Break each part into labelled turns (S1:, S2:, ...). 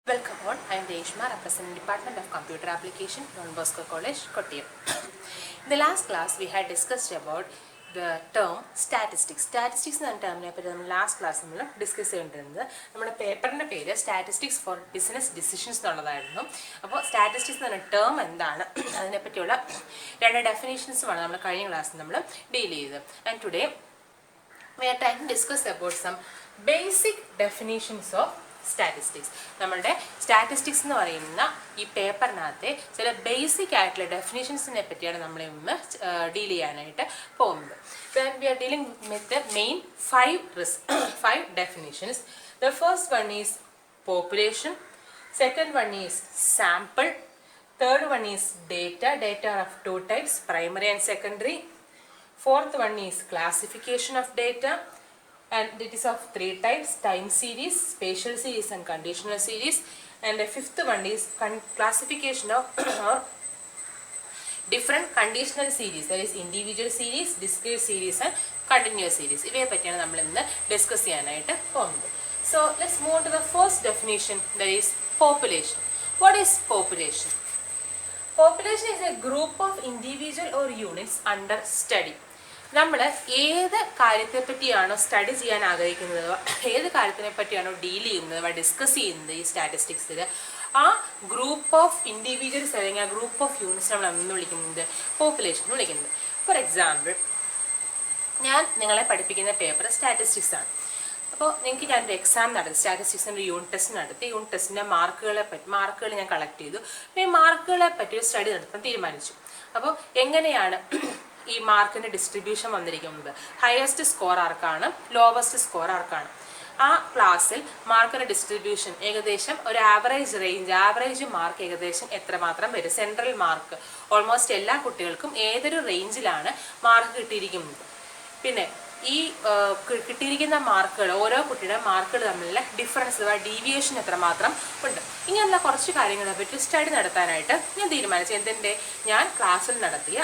S1: Welcome all. I am Reshma, representing Department of Computer Application, Don Bosco College, Kottayam. In the last class, we had discussed about the term statistics. Statistics എന്ന term നമ്മൾ last class നമ്മൾ discuss ചെയ്തിരുന്നത് നമ്മുടെ പേപ്പറിൻ്റെ പേര് statistics four business decisions എന്നുള്ളതായിരുന്നു. അപ്പോൾ statistics എന്ന ടേം എന്താണ്, അതിനെപ്പറ്റിയുള്ള രണ്ട് ഡെഫിനേഷൻസുമാണ് നമ്മൾ കഴിഞ്ഞ ക്ലാസ്സിൽ നമ്മൾ ഡീൽ ചെയ്തത്. And today we are trying to discuss about some basic definitions of statistics. നമ്മളുടെ സ്റ്റാറ്റിസ്റ്റിക്സ് എന്ന് പറയുന്ന ഈ പേപ്പറിനകത്തെ ചില ബേസിക് ആയിട്ടുള്ള ഡെഫിനേഷൻസിനെ പറ്റിയാണ് നമ്മൾ ഇന്ന് ഡീൽ ചെയ്യാനായിട്ട് പോകുന്നത്. We are dealing with the main five definitions. The first one is population, second one is sample, third one is data are of two types, primary and secondary. Fourth one is classification of data, and it is of three types: time series, spatial series and conditional series. And the fifth one is classification of or different conditional series, that is individual series, discrete series and continuous series. ഇവയെ പറ്റിയാണ് നമ്മൾ ഇന്ന് discuss ചെയ്യാനായിട്ട് പോകുന്നത്. So let's move to the first definition, that is population. What is population? Population is a group of individual or units under study. നമ്മൾ ഏത് കാര്യത്തെ പറ്റിയാണോ study ചെയ്യാൻ ആഗ്രഹിക്കുന്നത്, ഏത് കാര്യത്തിനെ പറ്റിയാണോ ഡീൽ ചെയ്യുന്നത്, ഡിസ്കസ് ചെയ്യുന്നത് ഈ സ്റ്റാറ്റിസ്റ്റിക്സിൽ, ആ ഗ്രൂപ്പ് ഓഫ് ഇൻഡിവിജ്വൽസ് അല്ലെങ്കിൽ ആ ഗ്രൂപ്പ് ഓഫ് യൂണിറ്റ്സ് നമ്മൾ എന്ന് വിളിക്കുന്നത് പോപ്പുലേഷൻ എന്ന് വിളിക്കുന്നത്. ഫോർ എക്സാമ്പിൾ, ഞാൻ നിങ്ങളെ പഠിപ്പിക്കുന്ന പേപ്പർ സ്റ്റാറ്റിസ്റ്റിക്സ് ആണ്. അപ്പോൾ നിങ്ങൾക്ക് ഞാനൊരു എക്സാം നടത്തി, സ്റ്റാറ്റിസ്റ്റിക്സിൻ്റെ ഒരു യൂണിറ്റ് ടെസ്റ്റ് നടത്തി. യൂണിറ്റ് ടെസ്റ്റിൻ്റെ മാർക്കുകൾ ഞാൻ കളക്ട് ചെയ്തു. ഈ മാർക്കുകളെ പറ്റി ഒരു സ്റ്റഡി നടത്താൻ തീരുമാനിച്ചു. അപ്പോൾ എങ്ങനെയാണ് ഈ മാർക്കിൻ്റെ ഡിസ്ട്രിബ്യൂഷൻ വന്നിരിക്കുന്നത്, ഹയസ്റ്റ് സ്കോർ ആർക്കാണ്, ലോവസ്റ്റ് സ്കോർ ആർക്കാണ്. ആ ക്ലാസ്സിൽ മാർക്കിൻ്റെ ഡിസ്ട്രിബ്യൂഷൻ ഏകദേശം ഒരു ആവറേജ് മാർക്ക് ഏകദേശം എത്രമാത്രം വരും, സെൻട്രൽ മാർക്ക് ഓൾമോസ്റ്റ് എല്ലാ കുട്ടികൾക്കും ഏതൊരു റേഞ്ചിലാണ് മാർക്ക് കിട്ടിയിരിക്കുന്നത്. പിന്നെ ഈ കിട്ടിയിരിക്കുന്ന മാർക്കുകൾ, ഓരോ കുട്ടിയുടെ മാർക്കുകൾ തമ്മിലുള്ള ഡിഫറൻസ്, ഡീവിയേഷൻ എത്രമാത്രം ഉണ്ട്, ഇങ്ങനെയുള്ള കുറച്ച് കാര്യങ്ങളെ പറ്റി സ്റ്റഡി നടത്താനായിട്ട് ഞാൻ തീരുമാനിച്ചു. ഞാൻ ക്ലാസ്സിൽ നടത്തിയ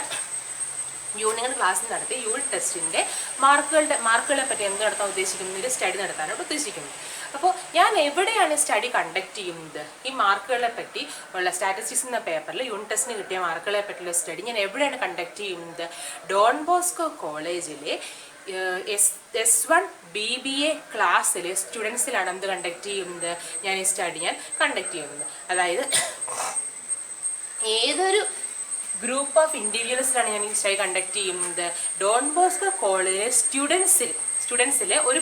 S1: യൂണിറ്റ് ടെസ്റ്റിൻ്റെ മാർക്കുകളെ പറ്റി എന്ത് നടത്താൻ ഉദ്ദേശിക്കുന്നത്, സ്റ്റഡി നടത്താനായിട്ട് ഉദ്ദേശിക്കുന്നത്. അപ്പോൾ ഞാൻ എവിടെയാണ് സ്റ്റഡി കണ്ടക്ട് ചെയ്യുന്നത്, ഈ മാർക്കുകളെ പറ്റി ഉള്ള സ്റ്റാറ്റിസ്റ്റിക്സ് എന്ന പേപ്പറിൽ യൂണിറ്റ് ടെസ്റ്റിന് കിട്ടിയ മാർക്കുകളെ പറ്റിയുള്ള സ്റ്റഡി ഞാൻ എവിടെയാണ് കണ്ടക്ട് ചെയ്യുന്നത്, ഡോൺ ബോസ്കോ കോളേജിലെ S1 BBA ക്ലാസ്സിലെ സ്റ്റുഡൻസിലാണ് എന്ത് കണ്ടക്ട് ചെയ്യുന്നത്, ഞാൻ ഈ സ്റ്റഡി കണ്ടക്ട് ചെയ്യുന്നത്. അതായത് ഏതൊരു ഗ്രൂപ്പ് ഓഫ് ഇൻഡിവിജ്വൽസിലാണ് ഞാൻ ഈ സ്റ്റഡി കണ്ടക്ട് ചെയ്യുന്നത്, ഡോൺ ബോസ്കോ കോളേജിലെ സ്റ്റുഡൻസിലെ ഒരു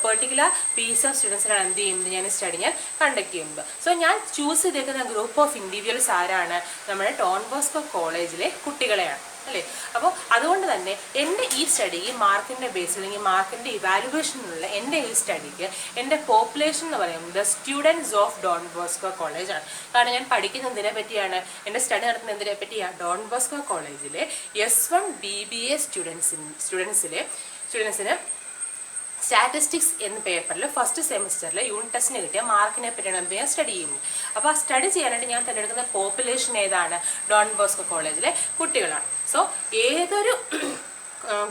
S1: പെർട്ടിക്കുലർ പീസ് ഓഫ് സ്റ്റുഡൻസിനാണ് എന്ത് ചെയ്യുന്നത്, ഞാൻ സ്റ്റഡി കണ്ടക്ട് ചെയ്യുന്നത്. സോ ഞാൻ ചൂസ് ചെയ്തേക്കുന്ന ഗ്രൂപ്പ് ഓഫ് ഇൻഡിവിജ്വൽസ് ആരാണ്, നമ്മുടെ ഡോൺ ബോസ്കോ കോളേജിലെ കുട്ടികളെയാണ്, അല്ലേ. അപ്പോൾ അതുകൊണ്ട് തന്നെ എൻ്റെ ഈ സ്റ്റഡി, ഈ മാർക്കിൻ്റെ ബേസിൽ അല്ലെങ്കിൽ മാർക്കിൻ്റെ ഇവാലുവേഷനിലുള്ള എൻ്റെ ഈ സ്റ്റഡിക്ക് എൻ്റെ പോപ്പുലേഷൻ എന്ന് പറയുന്നത് സ്റ്റുഡൻസ് ഓഫ് ഡോൺ ബോസ്കോ കോളേജാണ്. കാരണം ഞാൻ പഠിക്കുന്നതിനെ പറ്റിയാണ്, എൻ്റെ സ്റ്റഡി നടത്തുന്നതിനെ പറ്റിയാണ് ഡോൺ ബോസ്കോ കോളേജിലെ S1 BBA സ്റ്റുഡൻസിന് സ്റ്റാറ്റിസ്റ്റിക്സ് എന്ന പേപ്പറിൽ ഫസ്റ്റ് സെമിസ്റ്ററിൽ യൂണിറ്റ് ടെസ്റ്റിന് കിട്ടിയ മാർക്കിനെ പറ്റിയാണ് എന്ത് ഞാൻ സ്റ്റഡി ചെയ്യുന്നത്. അപ്പോൾ ആ സ്റ്റഡി ചെയ്യാനായിട്ട് ഞാൻ തിരഞ്ഞെടുക്കുന്ന പോപ്പുലേഷൻ ഏതാണ്, ഡോൺ ബോസ്കോ കോളേജിലെ കുട്ടികളാണ്. സോ ഏതൊരു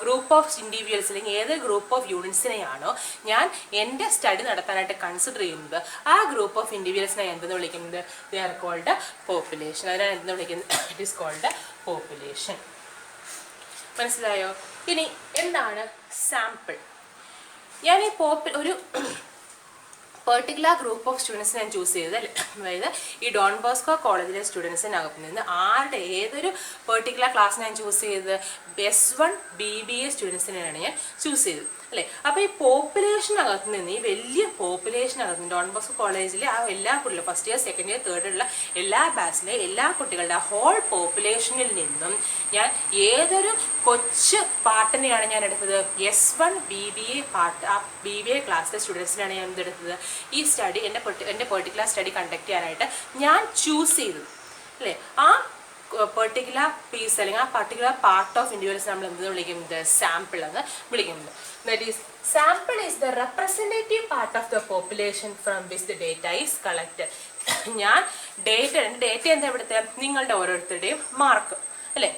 S1: ഗ്രൂപ്പ് ഓഫ് ഇൻഡിവിജ്വൽസ് അല്ലെങ്കിൽ ഏതൊരു ഗ്രൂപ്പ് ഓഫ് യൂണിറ്റ്സിനെയാണോ ഞാൻ എൻ്റെ സ്റ്റഡി നടത്താനായിട്ട് കൺസിഡർ ചെയ്യുന്നത്, ആ ഗ്രൂപ്പ് ഓഫ് ഇൻഡിവിജ്വൽസിനെ എന്തെന്ന് വിളിക്കുന്നത്, ദേ ആർ കോൾഡ് പോപ്പുലേഷൻ. അതിനാണ് എന്തെന്ന് വിളിക്കുന്നത്, ഇറ്റ് ഈസ് കോൾഡ് പോപ്പുലേഷൻ. മനസ്സിലായോ? ഇനി എന്താണ് സാമ്പിൾ? ഞാൻ ഒരു പെർട്ടിക്കുലർ ഗ്രൂപ്പ് ഓഫ് സ്റ്റുഡൻസിനെ ഞാൻ ചൂസ് ചെയ്തത്, അതായത് ഈ ഡോൺ ബോസ്കോ കോളേജിലെ സ്റ്റുഡൻസിനകത്ത് നിന്ന് ഏതൊരു പെർട്ടിക്കുലർ ക്ലാസ് ഞാൻ ചൂസ് ചെയ്തത്, S1 BBA സ്റ്റുഡൻസിനെയാണ് ഞാൻ ചൂസ് ചെയ്തത്, അല്ലേ. അപ്പോൾ ഈ പോപ്പുലേഷനകത്ത് നിന്ന്, ഈ വലിയ പോപ്പുലേഷനകത്ത് നിന്ന്, ഡോൺ ബോസ്കോ കോളേജിലെ ആ എല്ലാ കുട്ടികളും first year, second year, third ഉള്ള എല്ലാ ബാച്ചിലെ എല്ലാ കുട്ടികളുടെ ഹോൾ പോപ്പുലേഷനിൽ നിന്നും ഞാൻ ഏതൊരു കൊച്ചു പാർട്ടിനെയാണ് ഞാൻ എടുത്തത്, S1 BBA പാർട്ട്, ആ BBA ക്ലാസ്സിലെ സ്റ്റുഡൻസിനാണ് ഞാൻ എന്തെടുത്തത്, ഈ സ്റ്റഡി എൻ്റെ പെർട്ടിക്കുലർ സ്റ്റഡി കണ്ടക്ട് ചെയ്യാനായിട്ട് ഞാൻ ചൂസ് ചെയ്തത്, അല്ലേ. ആ പെർട്ടിക്കുലർ പീസ് അല്ലെങ്കിൽ ആ പർട്ടിക്കുലർ പാർട്ട് ഓഫ് ഇൻഡിവിജ്വൽസ് നമ്മൾ എന്ത് വിളിക്കുന്നത്, സാമ്പിൾ എന്ന് വിളിക്കുന്നത്. That is sample is the representative part of the population from which the data is collected. ഞാൻ ഡേറ്റ എന്താ ഇവിടുത്തെ, നിങ്ങളുടെ ഓരോരുത്തരുടെയും മാർക്ക്, അല്ലേ.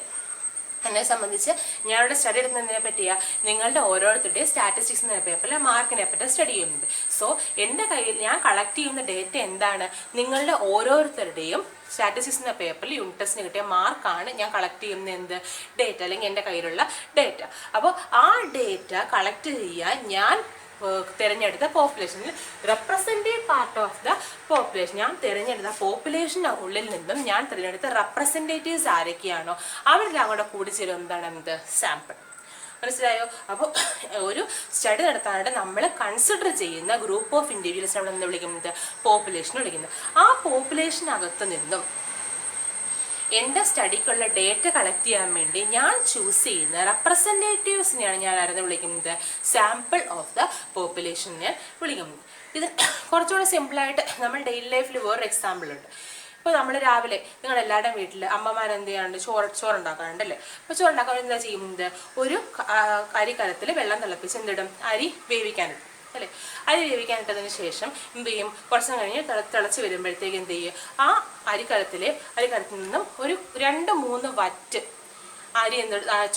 S1: എന്നെ സംബന്ധിച്ച് ഞാനിവിടെ സ്റ്റഡി എടുക്കുന്നതിനെ പറ്റിയാണ് നിങ്ങളുടെ ഓരോരുത്തരുടെയും സ്റ്റാറ്റിസ്റ്റിക്സ് എന്ന പേപ്പറിൽ മാർക്കിനെ പറ്റി സ്റ്റഡി ചെയ്യുന്നത്. സോ എൻ്റെ കയ്യിൽ ഞാൻ കളക്ട് ചെയ്യുന്ന ഡേറ്റ എന്താണ്? നിങ്ങളുടെ ഓരോരുത്തരുടെയും സ്റ്റാറ്റിസ്റ്റിക്സ് എന്ന പേപ്പറിൽ യൂണിറ്റ് ടെസ്റ്റിന് കിട്ടിയ മാർക്കാണ് ഞാൻ കളക്ട് ചെയ്യുന്ന എന്ത് ഡേറ്റ, അല്ലെങ്കിൽ എൻ്റെ കയ്യിലുള്ള ഡേറ്റ. അപ്പോൾ ആ ഡേറ്റ കളക്ട് ചെയ്യാൻ ഞാൻ തിരഞ്ഞെടുത്ത പോപ്പുലേഷനിൽ representative part of the population, ഞാൻ തിരഞ്ഞെടുത്ത പോപ്പുലേഷൻ്റെ ഉള്ളിൽ നിന്നും ഞാൻ തിരഞ്ഞെടുത്ത റെപ്രസെൻറ്റേറ്റീവ്സ് ആരൊക്കെയാണോ അവരെല്ലാം കൂടെ കൂടിച്ചേരും എന്താണ് എന്ത് സാമ്പിൾ. മനസ്സിലായോ? അപ്പോൾ ഒരു സ്റ്റഡി നടത്താനായിട്ട് നമ്മൾ കൺസിഡർ ചെയ്യുന്ന ഗ്രൂപ്പ് ഓഫ് ഇൻഡിവിജ്വൽസ് നമ്മൾ എന്താ വിളിക്കുന്നത്? പോപ്പുലേഷൻ വിളിക്കുന്നത്. ആ പോപ്പുലേഷനകത്ത് നിന്നും എൻ്റെ സ്റ്റഡിക്കുള്ള ഡേറ്റ കളക്ട് ചെയ്യാൻ വേണ്ടി ഞാൻ ചൂസ് ചെയ്യുന്ന റെപ്രസെൻറ്റേറ്റീവ്സിനെയാണ് ഞാൻ ആരെന്ന് വിളിക്കുന്നത്? സാമ്പിൾ ഓഫ് ദ പോപ്പുലേഷനെ വിളിക്കുന്നത്. ഇത് കുറച്ചുകൂടെ സിമ്പിളായിട്ട് നമ്മൾ ഡെയിലി ലൈഫിൽ വേറൊരു എക്സാമ്പിൾ ഉണ്ട്. ഇപ്പോൾ നമ്മൾ രാവിലെ നിങ്ങളെല്ലാവരുടെയും വീട്ടിൽ അമ്മമാരെന്ത് ചെയ്യാറുണ്ട്? ചോറുണ്ടാക്കാറുണ്ടല്ലേ. അപ്പോൾ ചോറുണ്ടാക്കാൻ എന്താ ചെയ്യുന്നത്? ഒരു അരിക്കലത്തിൽ വെള്ളം തിളപ്പിച്ച് എന്തിടും? അരി വേവിക്കാനിടും അല്ലേ. അരി വേവിക്കാനിട്ടതിന് ശേഷം എന്ത് ചെയ്യും? കുറച്ച് കഴിഞ്ഞ് തിളച്ച് വരുമ്പോഴത്തേക്ക് എന്ത് ചെയ്യും? ആ അരിക്കലത്തിൽ നിന്നും ഒരു 2-3 വറ്റ് അരി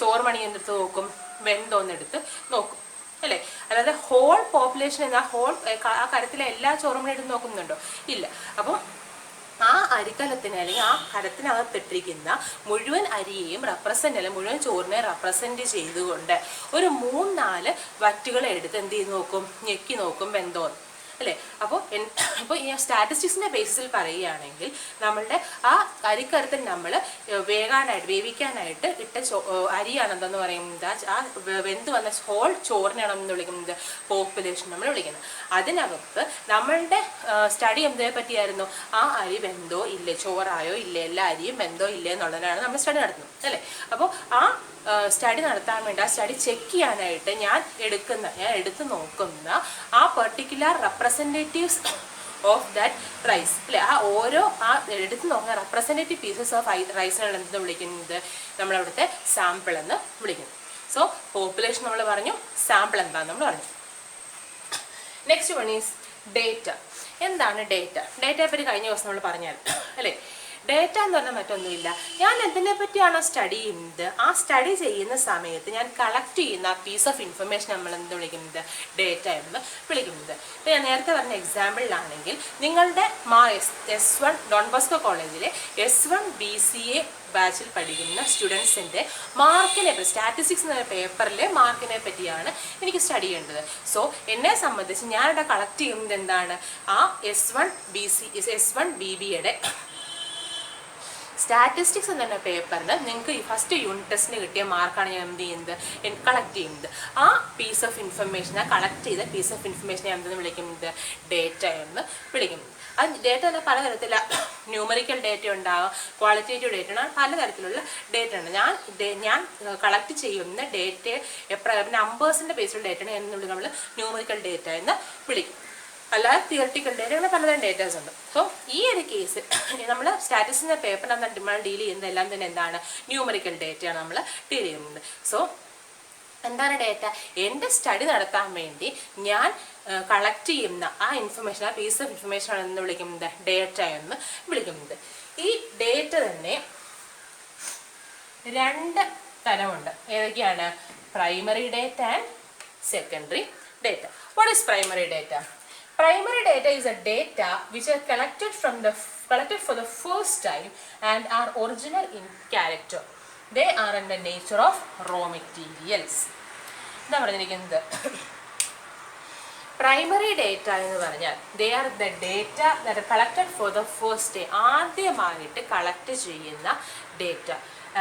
S1: ചോറുമണി എന്തെടുത്ത് നോക്കും? വെന്തോന്നെടുത്ത് നോക്കും അല്ലേ. അല്ലാതെ ഹോൾ പോപ്പുലേഷൻ എന്ന ആ കരത്തിലെ എല്ലാ ചോറുമണി എടുത്ത് നോക്കുന്നുണ്ടോ? ഇല്ല. അപ്പോൾ ആ അരിക്കലത്തിന് അല്ലെങ്കിൽ ആ കരത്തിനകത്തിട്ടിരിക്കുന്ന മുഴുവൻ അരിയെയും മുഴുവൻ ചോറിനെ റെപ്രസെൻറ്റ് ചെയ്തുകൊണ്ട് ഒരു 3-4 വറ്റുകളെ എടുത്ത് എന്ത് ചെയ്ത് നോക്കും? ഞെക്കി നോക്കും വെന്തോന്ന് അല്ലേ. അപ്പോൾ ഈ സ്റ്റാറ്റിസ്റ്റിക്സിൻ്റെ ബേസിസിൽ പറയുകയാണെങ്കിൽ നമ്മളുടെ ആ അരിക്കരത്തിൽ നമ്മൾ വേവിക്കാനായിട്ട് ഇട്ട അരിയാണെന്തെന്ന് പറയുന്നത് ആ വെന്ത് വന്ന ഹോൾ ചോറിനാണെന്ന് വിളിക്കുന്നത് പോപ്പുലേഷൻ നമ്മൾ വിളിക്കുന്നത്. അതിനകത്ത് നമ്മളുടെ സ്റ്റഡി എന്തിനെ പറ്റിയായിരുന്നു? ആ അരി വെന്തോ ഇല്ലേ, ചോറായോ ഇല്ലേ, എല്ലാ അരിയും വെന്തോ ഇല്ലേ എന്നുള്ളതിനാണ് നമ്മൾ സ്റ്റഡി നടത്തുന്നത് അല്ലേ. അപ്പോൾ ആ സ്റ്റഡി നടത്താൻ വേണ്ടി ആ സ്റ്റഡി ചെക്ക് ചെയ്യാനായിട്ട് ഞാൻ എടുത്ത് നോക്കുന്ന ആ particular representatives of that rice അല്ലേ, ആ എടുത്ത് നോക്കുന്ന റെപ്രസെൻറ്റേറ്റീവ് പീസസ് ഓഫ് റൈസിനാണ് എന്ത് വിളിക്കുന്നത്? നമ്മളവിടുത്തെ സാമ്പിൾ എന്ന് വിളിക്കുന്നു. സോ പോപ്പുലേഷൻ നമ്മൾ പറഞ്ഞു, സാമ്പിൾ എന്താണെന്ന് നമ്മൾ പറഞ്ഞു. Next one is data. എന്താണ് ഡേറ്റ? ഡേറ്റയെ പറ്റി കഴിഞ്ഞ ദിവസം നമ്മൾ പറഞ്ഞാൽ അല്ലേ. ഡേറ്റ എന്ന് പറഞ്ഞാൽ മറ്റൊന്നുമില്ല, ഞാൻ എന്തിനെ പറ്റിയാണോ സ്റ്റഡി ചെയ്യുന്നത് ആ സ്റ്റഡി ചെയ്യുന്ന സമയത്ത് ഞാൻ കളക്ട് ചെയ്യുന്ന ആ പീസ് ഓഫ് ഇൻഫർമേഷൻ നമ്മൾ എന്ത് വിളിക്കുന്നത്? ഡേറ്റ എന്ന് വിളിക്കുന്നത്. ഇപ്പോൾ ഞാൻ നേരത്തെ പറഞ്ഞ എക്സാമ്പിളിലാണെങ്കിൽ നിങ്ങളുടെ S1 ഡോൺ ബോസ്കോ കോളേജിലെ S1 BCA ബാച്ചിൽ പഠിക്കുന്ന സ്റ്റുഡൻസിൻ്റെ മാർക്കിനെ പറ്റി, സ്റ്റാറ്റിസ്റ്റിക്സ് എന്ന പേപ്പറിലെ മാർക്കിനെ പറ്റിയാണ് എനിക്ക് സ്റ്റഡി ചെയ്യേണ്ടത്. സോ എന്നെ സംബന്ധിച്ച് ഞാനിവിടെ കളക്ട് ചെയ്യുന്നത് എന്താണ്? ആ S1 BBയുടെ സ്റ്റാറ്റിസ്റ്റിക്സ് എന്ന് പറഞ്ഞ പേപ്പറിന് നിങ്ങൾക്ക് ഈ ഫസ്റ്റ് യൂണിറ്റ് ടെസ്റ്റിന് കിട്ടിയ മാർക്കാണ് ഞാൻ എന്ത് ചെയ്യുന്നത്? കളക്ട് ചെയ്യുന്നത്. ആ പീസ് ഓഫ് ഇൻഫർമേഷൻ, ആ കളക്ട് ചെയ്ത പീസ് ഓഫ് ഇൻഫർമേഷനെ എന്തെന്ന് വിളിക്കുന്നത്? ഡേറ്റ എന്ന് വിളിക്കുന്നത്. അത് ഡേറ്റ തന്നെ പലതരത്തിലുള്ള ന്യൂമറിക്കൽ ഡേറ്റ ഉണ്ടാകും, ക്വാളിറ്റേറ്റീവ് ഡേറ്റ ഉണ്ടാകും, പലതരത്തിലുള്ള ഡേറ്റ ഉണ്ട്. ഞാൻ കളക്ട് ചെയ്യുന്ന ഡേറ്റ നമ്പേഴ്സിൻ്റെ ബേസിലുള്ള ഡേറ്റയാണ് എന്നുള്ളത് നമ്മൾ ന്യൂമറിക്കൽ ഡേറ്റ എന്ന് വിളിക്കും. അല്ലാതെ തിയറട്ടിക്കൽ ഡേറ്റ, അങ്ങനെ പലതരം ഡേറ്റാസ് ഉണ്ട്. സോ ഈ ഒരു കേസ് നമ്മൾ സ്റ്റാറ്റിസ്റ്റിക്സിൻ്റെ പേപ്പറിനകത്ത് നമ്മൾ ഡീൽ ചെയ്യുന്നത് എല്ലാം തന്നെ എന്താണ്? ന്യൂമറിക്കൽ ഡേറ്റയാണ് നമ്മൾ ഡീൽ ചെയ്യുന്നത്. സോ എന്താണ് ഡേറ്റ? എൻ്റെ സ്റ്റഡി നടത്താൻ വേണ്ടി ഞാൻ കളക്ട് ചെയ്യുന്ന ആ ഇൻഫർമേഷൻ, ആ പീസ് ഓഫ് ഇൻഫർമേഷൻ ആണ് എന്ന് വിളിക്കുന്നത്? ഡേറ്റ എന്ന് വിളിക്കുന്നത്. ഈ ഡേറ്റ തന്നെ 2 തരമുണ്ട്. ഏതൊക്കെയാണ്? Primary data and secondary data. What is primary data? Primary data is a data which are collected for the first time and are original in character. They are in the nature of raw materials. എന്താ പറഞ്ഞിരിക്കുന്നത്? Primary data എന്ന് പറഞ്ഞാൽ they are the data that are collected for the first time. ആദ്യമായിട്ട് collect ചെയ്യുന്ന data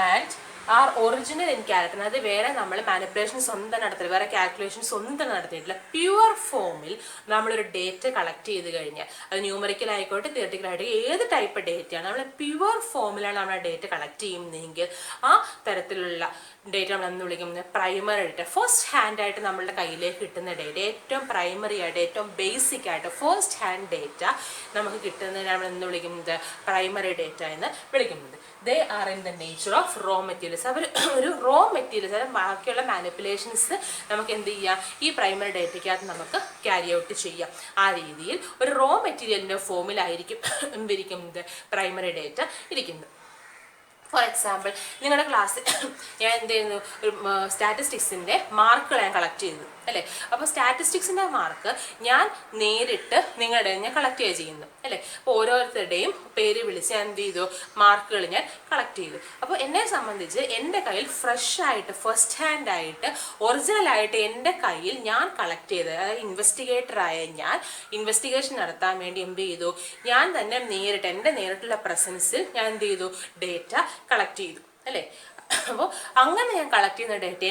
S1: and are original in character. അത് വേറെ നമ്മൾ manipulations ഒന്നും നടത്തില്ല, വേറെ കാൽക്കുലേഷൻസ് ഒന്നും തന്നെ നടത്തിയിട്ടില്ല. പ്യുവർ ഫോമിൽ നമ്മളൊരു ഡേറ്റ കളക്ട് ചെയ്ത് കഴിഞ്ഞാൽ അത് ന്യൂമറിക്കൽ ആയിക്കോട്ടെ തിയറട്ടിക്കൽ ആയിട്ട് ഏത് ടൈപ്പ് ഡേറ്റയാണ് നമ്മൾ പ്യുവർ ഫോമിലാണ് നമ്മൾ ആ ഡേറ്റ കളക്ട് ചെയ്യുന്നതെങ്കിൽ ആ തരത്തിലുള്ള ഡേറ്റ നമ്മൾ എന്ന് വിളിക്കുന്നത് പ്രൈമറി ഡേറ്റ. ഫസ്റ്റ് ഹാൻഡ് ആയിട്ട് നമ്മളുടെ കയ്യിലേക്ക് കിട്ടുന്ന ഡേറ്റ, ഏറ്റവും പ്രൈമറി ആയിട്ട് ഏറ്റവും ബേസിക് ആയിട്ട് ഫസ്റ്റ് ഹാൻഡ് ഡേറ്റ നമുക്ക് കിട്ടുന്നതിന് നമ്മൾ എന്ന് വിളിക്കുന്നത് പ്രൈമറി ഡേറ്റ എന്ന് വിളിക്കുന്നത്. They are in the nature of raw materials. അവർ ഒരു റോ മെറ്റീരിയൽസ്, അതായത് ബാക്കിയുള്ള മാനിപ്പുലേഷൻസ് നമുക്ക് എന്ത് ചെയ്യാം? ഈ പ്രൈമറി ഡേറ്റയ്ക്കകത്ത് നമുക്ക് ക്യാരി ഔട്ട് ചെയ്യാം. ആ രീതിയിൽ ഒരു റോ മെറ്റീരിയലിൻ്റെ ഫോമിലായിരിക്കും ഇരിക്കുന്നത് പ്രൈമറി ഡേറ്റ ഇരിക്കുന്നത്. ഫോർ എക്സാമ്പിൾ നിങ്ങളുടെ ക്ലാസ്സിൽ ഞാൻ എന്ത് ചെയ്യുന്നു, ഒരു സ്റ്റാറ്റിസ്റ്റിക്സിൻ്റെ മാർക്കുകൾ ഞാൻ കളക്ട് ചെയ്തു അല്ലേ. അപ്പോൾ സ്റ്റാറ്റിസ്റ്റിക്സിൻ്റെ മാർക്ക് ഞാൻ നേരിട്ട് നിങ്ങളുടെ ഞാൻ കളക്ട് ചെയ്യുന്നു അല്ലേ. അപ്പോൾ ഓരോരുത്തരുടെയും പേര് വിളിച്ച് ഞാൻ എന്ത് ചെയ്തു, മാർക്കുകൾ ഞാൻ കളക്ട് ചെയ്തു. അപ്പോൾ എന്നെ സംബന്ധിച്ച് എൻ്റെ കയ്യിൽ ഫ്രഷ് ആയിട്ട് ഫസ്റ്റ് ഹാൻഡ് ആയിട്ട് ഒറിജിനലായിട്ട് എൻ്റെ കയ്യിൽ ഞാൻ കളക്ട് ചെയ്ത്, അതായത് ഇൻവെസ്റ്റിഗേറ്ററായ ഞാൻ ഇൻവെസ്റ്റിഗേഷൻ നടത്താൻ വേണ്ടി എന്ത് ചെയ്തു, ഞാൻ തന്നെ നേരിട്ട് എൻ്റെ നേരിട്ടുള്ള പ്രസൻസിൽ ഞാൻ എന്ത് ചെയ്തു, ഡേറ്റ കളക്ട് ചെയ്തു അല്ലേ. അപ്പോൾ അങ്ങനെ ഞാൻ കളക്ട് ചെയ്യുന്ന ഡേറ്റ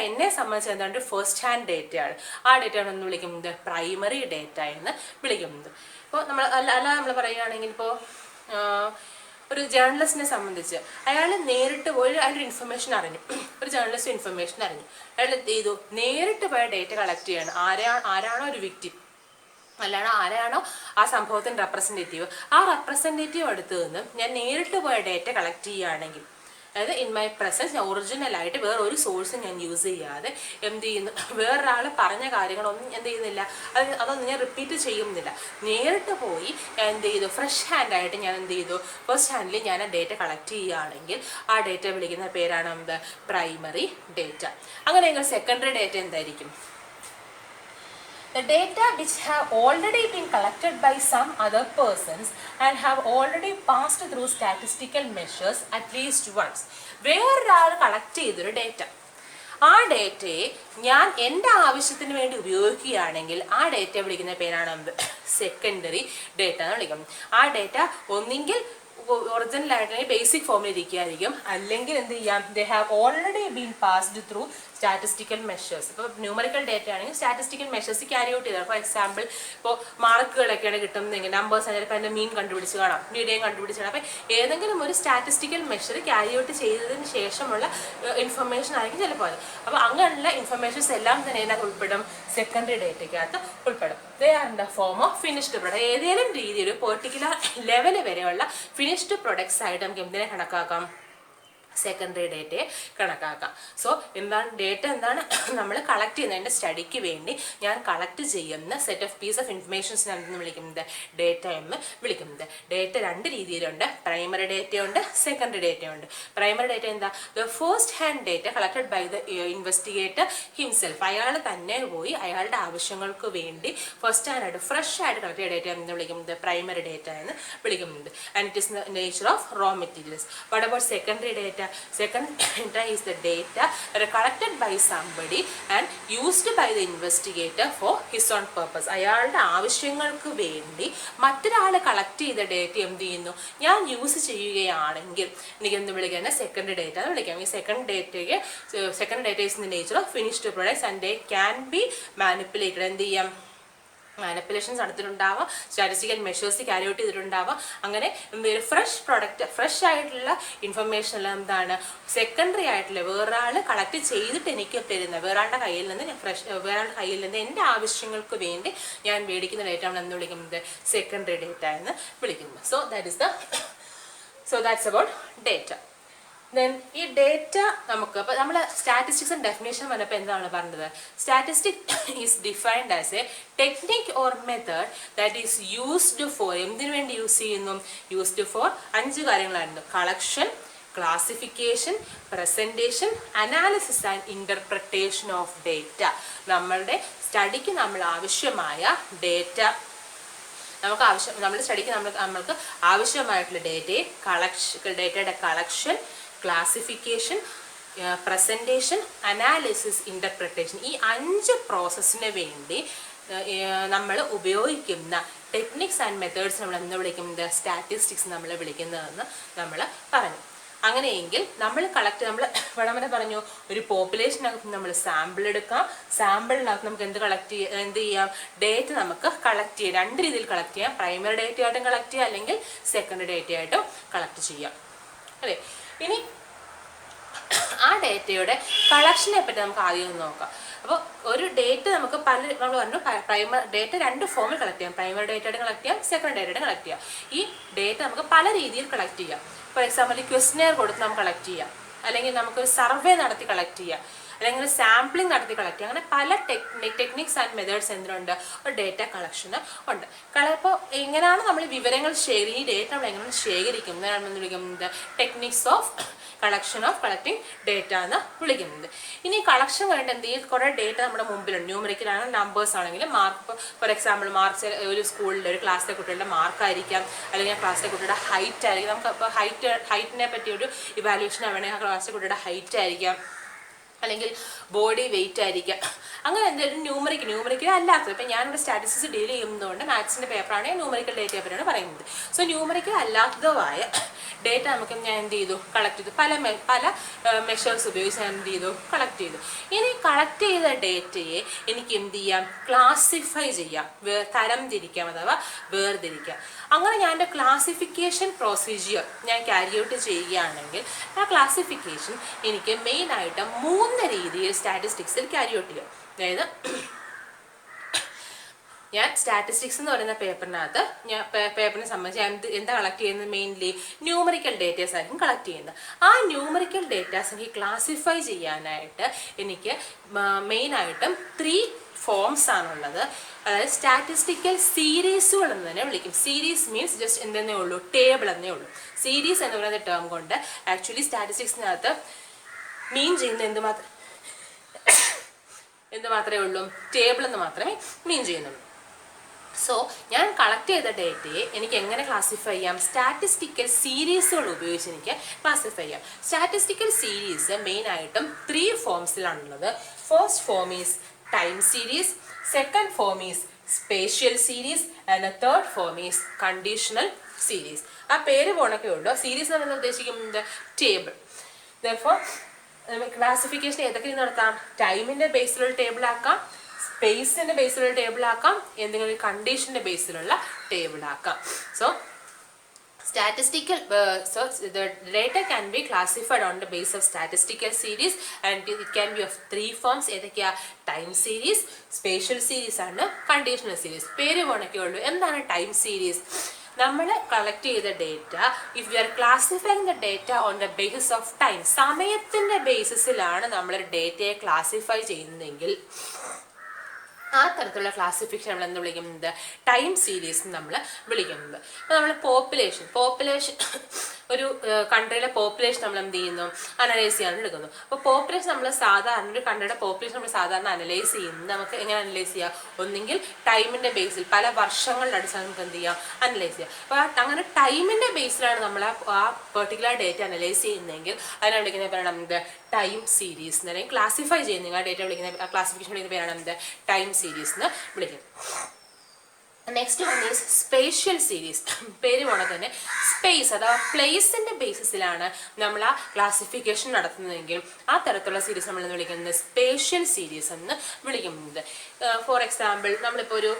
S1: എന്നെ സംബന്ധിച്ച് എന്താണ്ട് ഫസ്റ്റ് ഹാൻഡ് ഡേറ്റയാണ്. ആ ഡേറ്റയാണ് എന്ന് വിളിക്കുന്നത് പ്രൈമറി ഡേറ്റ എന്ന് വിളിക്കുന്നത്. ഇപ്പോൾ നമ്മൾ പറയുകയാണെങ്കിൽ ഇപ്പോൾ ഒരു ജേർണലിസ്റ്റിനെ സംബന്ധിച്ച് അയാൾ നേരിട്ട് പോയി അയാളൊരു ഇൻഫർമേഷൻ അറിഞ്ഞു, ഒരു ജേർണലിസ്റ്റ് ഇൻഫർമേഷൻ അറിഞ്ഞു, അയാൾ എന്ത് ചെയ്തു, നേരിട്ട് പോയ ഡേറ്റ കളക്ട് ചെയ്യാണ്. ആരാണോ ഒരു വ്യക്തി, അല്ലാണോ ആരാണോ ആ സംഭവത്തിന് റെപ്രസെൻറ്റേറ്റീവ്, ആ റെപ്രസെൻറ്റേറ്റീവ് അടുത്ത് നിന്ന് ഞാൻ നേരിട്ട് പോയ ഡേറ്റ കളക്ട് ചെയ്യുകയാണെങ്കിൽ, അതായത് ഇൻ മൈ പ്രസൻസ് ഞാൻ ഒറിജിനലായിട്ട് വേറെ ഒരു സോഴ്സും ഞാൻ യൂസ് ചെയ്യാതെ എന്ത് ചെയ്യുന്നു, വേറൊരാൾ പറഞ്ഞ കാര്യങ്ങളൊന്നും എന്ത് ചെയ്യുന്നില്ല, അതൊന്നും ഞാൻ റിപ്പീറ്റ് ചെയ്യുന്നില്ല, നേരിട്ട് പോയി ഞാൻ എന്ത് ചെയ്തു, ഫ്രഷ് ഹാൻഡായിട്ട് ഞാൻ എന്ത് ചെയ്തു, ഫസ്റ്റ് ഹാൻഡിൽ ഞാൻ ആ ഡേറ്റ കളക്ട് ചെയ്യുകയാണെങ്കിൽ ആ ഡേറ്റ വിളിക്കുന്ന പേരാണ് എന്ത്, പ്രൈമറി ഡേറ്റ. അങ്ങനെയെങ്കിൽ സെക്കൻഡറി ഡേറ്റ എന്തായിരിക്കും? The data which have already been collected by some other persons and have already passed through statistical measures at least once. വേറൊരാൾ കളക്ട് ചെയ്തൊരു ഡേറ്റ, ആ ഡേറ്റയെ ഞാൻ എൻ്റെ ആവശ്യത്തിന് വേണ്ടി ഉപയോഗിക്കുകയാണെങ്കിൽ ആ ഡേറ്റ വിളിക്കുന്ന പേരാണ് എന്ത്, സെക്കൻഡറി ഡേറ്റ എന്ന് വിളിക്കുന്നത്. ആ ഡേറ്റ ഒന്നെങ്കിൽ ഒറിജിനൽ ആയിട്ട് ബേസിക് ഫോമിൽ ഇരിക്കുകയായിരിക്കും, അല്ലെങ്കിൽ എന്ത് ചെയ്യാം, they have already been passed through statistical measures. ഇപ്പോൾ ന്യൂമറിക്കൽ ഡേറ്റ ആണെങ്കിൽ സ്റ്റാറ്റിസ്റ്റിക്കൽ മെഷേഴ്സ് ക്യാരി ഔട്ട് ചെയ്താൽ, ഫോർ എക്സാമ്പിൾ ഇപ്പോൾ മാർക്കുകളൊക്കെയാണ് കിട്ടുന്നതെങ്കിൽ നമ്പേഴ്സ് ചിലപ്പോൾ അതിൻ്റെ മീൻ കണ്ടുപിടിച്ച് കാണാം, മീഡിയം കണ്ടുപിടിച്ച് കാണാം. അപ്പോൾ ഏതെങ്കിലും ഒരു സ്റ്റാറ്റിസ്റ്റിക്കൽ മെഷർ ക്യാരി ഔട്ട് ചെയ്തതിന് ശേഷമുള്ള ഇൻഫർമേഷൻ ആയിരിക്കും ചിലപ്പോൾ അത്. അപ്പോൾ അങ്ങനെയുള്ള ഇൻഫർമേഷൻസ് എല്ലാം തന്നെ ഇതിനകത്ത് ഉൾപ്പെടും, സെക്കൻഡറി ഡേറ്റയ്ക്കകത്ത് ഉൾപ്പെടും. They are in the form of finished product. ഏതെങ്കിലും രീതിയിൽ ഒരു പെർട്ടിക്കുലർ ലെവൽ വരെയുള്ള ഫിനിഷ്ഡ് പ്രൊഡക്ട്സ് ആയിട്ട് നമുക്ക് എന്തിനെ കണക്കാക്കാം, സെക്കൻഡറി ഡേറ്റയെ കണക്കാക്കാം. സോ എന്താണ് ഡേറ്റ, എന്താണ് നമ്മൾ കളക്ട് ചെയ്യുന്നതിൻ്റെ സ്റ്റഡിക്ക് വേണ്ടി ഞാൻ കളക്ട് ചെയ്യുന്ന സെറ്റ് ഓഫ് പീസ് ഓഫ് ഇൻഫർമേഷൻസിനാണ് എന്ന് വിളിക്കുന്നത്, ഡേറ്റ എന്ന് വിളിക്കുന്നത്. ഡേറ്റ രണ്ട് രീതിയിലുണ്ട്, പ്രൈമറി ഡേറ്റയുണ്ട്, സെക്കൻഡറി ഡേറ്റയുണ്ട്. പ്രൈമറി ഡേറ്റ എന്താ, the first hand data collected by the investigator himself. അയാൾ തന്നെ പോയി അയാളുടെ ആവശ്യങ്ങൾക്ക് വേണ്ടി ഫസ്റ്റ് ഹാൻഡ് ആയിട്ട് ഫ്രഷ് ആയിട്ട് കളക്ട് ചെയ്ത ഡേറ്റ എന്ന് വിളിക്കുന്നത് പ്രൈമറി ഡേറ്റ എന്ന് വിളിക്കുന്നത്. And it is the nature of raw materials. What about secondary data? Second data is the data that are collected by somebody and used by the investigator for his own purpose. അയാളുടെ ആവശ്യങ്ങൾക്ക് വേണ്ടി മറ്റൊരാൾ collect ചെയ്ത data എന്ത് ചെയ്യുന്നു, ഞാൻ use ചെയ്യുകയാണെങ്കിൽ എനിക്ക് എന്ത് വിളിക്കുക, സെക്കൻഡറി ഡേറ്റ എന്ന് വിളിക്കാം. ഈ second data is in the nature of finished products and they can be manipulated. എന്ത് ചെയ്യാം, മാനിപ്പുലേഷൻസ് നടത്തിയിട്ടുണ്ടാവാം, സ്റ്റാറ്റിസ്റ്റിക്കൽ മെഷേഴ്സ് ക്യാരി ഔട്ട് ചെയ്തിട്ടുണ്ടാവാം. അങ്ങനെ ഒരു ഫ്രഷ് ആയിട്ടുള്ള ഇൻഫർമേഷൻ എല്ലാം എന്താണ്, സെക്കൻഡറി ആയിട്ടുള്ള വേറൊരാൾ കളക്ട് ചെയ്തിട്ട് എനിക്ക് തരുന്ന, വേറൊരാളുടെ കയ്യിൽ നിന്ന് എൻ്റെ ആവശ്യങ്ങൾക്ക് വേണ്ടി ഞാൻ മേടിക്കുന്ന ഡേറ്റ ആണ് എന്ന് വിളിക്കുന്നത്, സെക്കൻഡറി ഡേറ്റ എന്ന് വിളിക്കുന്നത്. So that's about data. Then ഈ ഡേറ്റ നമുക്ക് അപ്പോൾ നമ്മൾ സ്റ്റാറ്റിസ്റ്റിക്സ് ഡെഫിനേഷൻ പറഞ്ഞപ്പോൾ എന്താണ് പറഞ്ഞത്, statistic is defined as A technique or method that is used for, എന്തിനു വേണ്ടി യൂസ് ചെയ്യുന്നു, യൂസ്ഡ് ഫോർ 5 കാര്യങ്ങളായിരുന്നു: collection, classification, presentation, analysis and interpretation of data. നമ്മളുടെ സ്റ്റഡിക്ക് ആവശ്യമായ ഡേറ്റ, നമ്മൾക്ക് ആവശ്യമായിട്ടുള്ള ഡേറ്റയുടെ collection, classification, presentation, analysis, interpretation, ഈ 5 പ്രോസസ്സിന് വേണ്ടി നമ്മൾ ഉപയോഗിക്കുന്ന ടെക്നിക്സ് ആൻഡ് മെത്തേഡ്സ് നമ്മൾ എന്ന് വിളിക്കുന്നത് സ്റ്റാറ്റിസ്റ്റിക്സ് നമ്മൾ വിളിക്കുന്നതെന്ന് നമ്മൾ പറഞ്ഞു. അങ്ങനെയെങ്കിൽ നമ്മൾ ഇവിടെ പറഞ്ഞു, ഒരു പോപ്പുലേഷനകത്ത് നമ്മൾ സാമ്പിൾ എടുക്കാം, സാമ്പിളിനകത്ത് നമുക്ക് എന്ത് ചെയ്യാം, ഡേറ്റ നമുക്ക് കളക്ട് ചെയ്യാം. 2 രീതിയിൽ കളക്ട് ചെയ്യാം, പ്രൈമറി ഡേറ്റ ആയിട്ടും കളക്ട് ചെയ്യാം, അല്ലെങ്കിൽ സെക്കൻഡറി ഡേറ്റ ആയിട്ടും കളക്ട് ചെയ്യാം അല്ലേ. ഇനി ആ ഡേറ്റയുടെ കളക്ഷനെ പറ്റി നമുക്ക് ആദ്യം ഒന്ന് നോക്കാം. അപ്പോൾ ഒരു ഡേറ്റ നമുക്ക് നമ്മൾ പറഞ്ഞു, ഡേറ്റ 2 ഫോമിൽ കളക്ട് ചെയ്യാം, പ്രൈമറി ഡേറ്റയായിട്ട് കളക്ട് ചെയ്യാം, സെക്കൻഡറി ഡേറ്റയായിട്ട് കളക്ട് ചെയ്യാം. ഈ ഡേറ്റ നമുക്ക് പല രീതിയിൽ കളക്ട് ചെയ്യാം. ഫോർ എക്സാമ്പിൾ ക്വസ്റ്റ്നെയർ കൊടുത്ത് നമുക്ക് കളക്ട് ചെയ്യാം, അല്ലെങ്കിൽ നമുക്കൊരു സർവേ നടത്തി കളക്ട് ചെയ്യാം, അല്ലെങ്കിൽ സാമ്പിളിംഗ് നടത്തി കളക്ട് ചെയ്യുക. അങ്ങനെ പല ടെക്നിക്സ് ആൻഡ് മെത്തേഡ്സ് എന്തിനുണ്ട് ഒരു ഡേറ്റ കളക്ഷന് ഉണ്ട്. ഇപ്പോൾ എങ്ങനെയാണ് നമ്മൾ വിവരങ്ങൾ ഈ ഡേറ്റ നമ്മൾ എങ്ങനെ ശേഖരിക്കുന്നത് നമ്മൾ വിളിക്കുന്നത് ടെക്നിക്സ് ഓഫ് കളക്ടിങ് ഡേറ്റ എന്ന് വിളിക്കുന്നത്. ഇനി കളക്ഷൻ കഴിഞ്ഞിട്ട് എന്ത് ചെയ്യും, കുറേ ഡേറ്റ നമ്മുടെ മുമ്പിലുണ്ട്. ന്യൂമറിക്കൽ ആണ്, നമ്പേഴ്സ് ആണെങ്കിലും മാർക്ക്, ഫോർ എക്സാമ്പിൾ മാർക്സ് ഒരു സ്കൂളിലെ ഒരു ക്ലാസ്സിലെ കുട്ടികളുടെ മാർക്കായിരിക്കാം, അല്ലെങ്കിൽ ആ ക്ലാസ്സിലെ കുട്ടിയുടെ ഹൈറ്റ് ആയിരിക്കും. നമുക്ക് ഇപ്പോൾ ഹൈറ്റിനെ പറ്റി ഒരു ഇവാലുവേഷൻ വേണമെങ്കിൽ ആ ക്ലാസ്സിലെ കുട്ടിയുടെ ഹൈറ്റ് ആയിരിക്കാം, അല്ലെങ്കിൽ ബോഡി വെയിറ്റ് ആയിരിക്കാം. അങ്ങനെ എന്തെങ്കിലും ന്യൂമറിക്കൽ അല്ലാത്തത്. ഇപ്പം ഞാനിവിടെ സ്റ്റാറ്റിസ്റ്റിക്സ് ഡീൽ ചെയ്യുന്നതുകൊണ്ട് മാത്സിൻ്റെ പേപ്പറാണ് ന്യൂമറിക്കൽ ഡേറ്റയെ പറ്റിയാണ് പറയുന്നത്. സോ ന്യൂമറിക്കൽ അല്ലാത്തതുമായ ഡേറ്റ നമുക്ക് ഞാൻ എന്ത് ചെയ്തു കളക്ട് ചെയ്തു, പല മെഷേഴ്സ് ഉപയോഗിച്ച് ഞാൻ എന്ത് ചെയ്തു കളക്ട് ചെയ്തു. ഇനി കളക്ട് ചെയ്ത ഡേറ്റയെ എനിക്ക് എന്ത് ചെയ്യാം, ക്ലാസിഫൈ ചെയ്യാം, തരം തിരിക്കാം അഥവാ വേർതിരിക്കാം. അങ്ങനെ ഞാൻ എൻ്റെ ക്ലാസിഫിക്കേഷൻ പ്രൊസീജിയർ ഞാൻ ക്യാരി ഔട്ട് ചെയ്യുകയാണെങ്കിൽ ആ ക്ലാസിഫിക്കേഷൻ എനിക്ക് മെയിനായിട്ട് 3 രീതിയിൽ സ്റ്റാറ്റിസ്റ്റിക്സിൽ ക്യാരി ഔട്ട് ചെയ്യാം. അതായത് ഞാൻ സ്റ്റാറ്റിസ്റ്റിക്സ് എന്ന് പറയുന്ന പേപ്പറിനകത്ത് പേപ്പറിനെ സംബന്ധിച്ച് ഞാൻ എന്താ കളക്ട് ചെയ്യുന്നത്, മെയിൻലി ന്യൂമറിക്കൽ ഡേറ്റാസ് ആയിരിക്കും കളക്ട് ചെയ്യുന്നത്. ആ ന്യൂമറിക്കൽ ഡേറ്റാസ് എനിക്ക് ക്ലാസിഫൈ ചെയ്യാനായിട്ട് എനിക്ക് മെയിനായിട്ടും 3 ഫോംസ് ആണുള്ളത്. അതായത് സ്റ്റാറ്റിസ്റ്റിക്കൽ സീരീസുകൾ എന്ന് തന്നെ വിളിക്കും. സീരീസ് മീൻസ് ജസ്റ്റ് എന്തെന്നേ ഉള്ളൂ, ടേബിൾ എന്നേ ഉള്ളൂ. സീരീസ് എന്ന് പറയുന്ന ടേം കൊണ്ട് ആക്ച്വലി സ്റ്റാറ്റിസ്റ്റിക്സിനകത്ത് മീൻ ചെയ്യുന്നത് എന്ത് മാത്രമേ ഉള്ളൂ, ടേബിൾ എന്ന് മാത്രമേ മീൻ ചെയ്യുന്നുള്ളൂ. സോ ഞാൻ കളക്ട് ചെയ്ത ഡേറ്റയെ എനിക്ക് എങ്ങനെ ക്ലാസിഫൈ ചെയ്യാം, സ്റ്റാറ്റിസ്റ്റിക്കൽ സീരീസുകൾ ഉപയോഗിച്ച് എനിക്ക് ക്ലാസിഫൈ ചെയ്യാം. സ്റ്റാറ്റിസ്റ്റിക്കൽ സീരീസ് മെയിനായിട്ടും 3 ഫോംസിലാണുള്ളത്. First form is time series, second form is spatial series and the third form is conditional series. ആ പേര് പോണൊക്കെ ഉള്ളൂ. സീരീസ് എന്ന് പറയുന്നത് ഉദ്ദേശിക്കുന്നത് ടേബിൾ. ദെർഫോർ ക്ലാസിഫിക്കേഷൻ ഏതൊക്കെ നടത്താം, ടൈമിൻ്റെ ബേസിലുള്ള ടേബിൾ ആക്കാം, സ്പേസിൻ്റെ ബേസിലുള്ള ടേബിൾ ആക്കാം, എന്തെങ്കിലും കണ്ടീഷൻ്റെ ബേസിലുള്ള ടേബിൾ ആക്കാം. So the data can be classified on the basis of statistical series and it can be of 3 forms. ഏതൊക്കെയാ, ടൈം സീരീസ്, സ്പേഷ്യൽ സീരീസ് ആണ്, കണ്ടീഷണൽ സീരീസ്. പേര് പോണൊക്കെ ഉള്ളൂ. എന്താണ് ടൈം സീരീസ്? നമ്മൾ കളക്ട് ചെയ്ത data, if you are classifying the data on the basis of time, സമയത്തിൻ്റെ ബേസിസിലാണ് നമ്മളൊരു ഡേറ്റയെ ക്ലാസിഫൈ ചെയ്യുന്നതെങ്കിൽ ആ തരത്തിലുള്ള ക്ലാസിഫിക്കേഷൻ നമ്മൾ എന്ത് വിളിക്കുന്നത്, ടൈം സീരീസ് നമ്മൾ വിളിക്കുന്നത്. അപ്പോൾ നമ്മൾ പോപ്പുലേഷൻ ഒരു കൺട്രിയിലെ പോപ്പുലേഷൻ നമ്മൾ എന്ത് ചെയ്യുന്നു, അനലൈസ് ചെയ്യാൻ എടുക്കുന്നു. അപ്പോൾ പോപ്പുലേഷൻ നമ്മൾ സാധാരണ ഒരു കൺട്രിയുടെ പോപ്പുലേഷൻ നമ്മൾ സാധാരണ അനലൈസ് ചെയ്യുന്നത് നമുക്ക് എങ്ങനെ അനലൈസ് ചെയ്യാം, ഒന്നെങ്കിൽ ടൈമിൻ്റെ ബേസിൽ പല വർഷങ്ങളുടെ അടിസ്ഥാനം നമുക്ക് എന്ത് ചെയ്യാം, അനലൈസ് ചെയ്യാം. അപ്പോൾ അങ്ങനെ ടൈമിൻ്റെ ബേസിലാണ് നമ്മൾ ആ പെർട്ടിക്കുലർ ഡേറ്റ അനലൈസ് ചെയ്യുന്നതെങ്കിൽ അതിനെ വിളിക്കുന്ന പേരാണ് എന്ത്, ടൈം സീരീസ് എന്ന് അല്ലെങ്കിൽ ക്ലാസിഫൈ ചെയ്യുന്ന ആ ഡേറ്റ വിളിക്കുന്ന ക്ലാസിഫിക്കേഷൻ വിളിക്കുന്ന പേരാണ് എന്ത്, ടൈം സീരീസ് എന്ന് വിളിക്കുന്നത്. Next one is spatial series. പേര് പോലെ തന്നെ സ്പേസ് അഥവാ പ്ലേസിൻ്റെ ബേസിസിലാണ് നമ്മൾ ആ ക്ലാസിഫിക്കേഷൻ നടത്തുന്നതെങ്കിൽ ആ തരത്തിലുള്ള സീരീസ് നമ്മൾ വിളിക്കുന്നത് സ്പേഷ്യൽ സീരീസ് എന്ന് വിളിക്കുന്നത്. ഫോർ എക്സാമ്പിൾ നമ്മളിപ്പോൾ ഒരു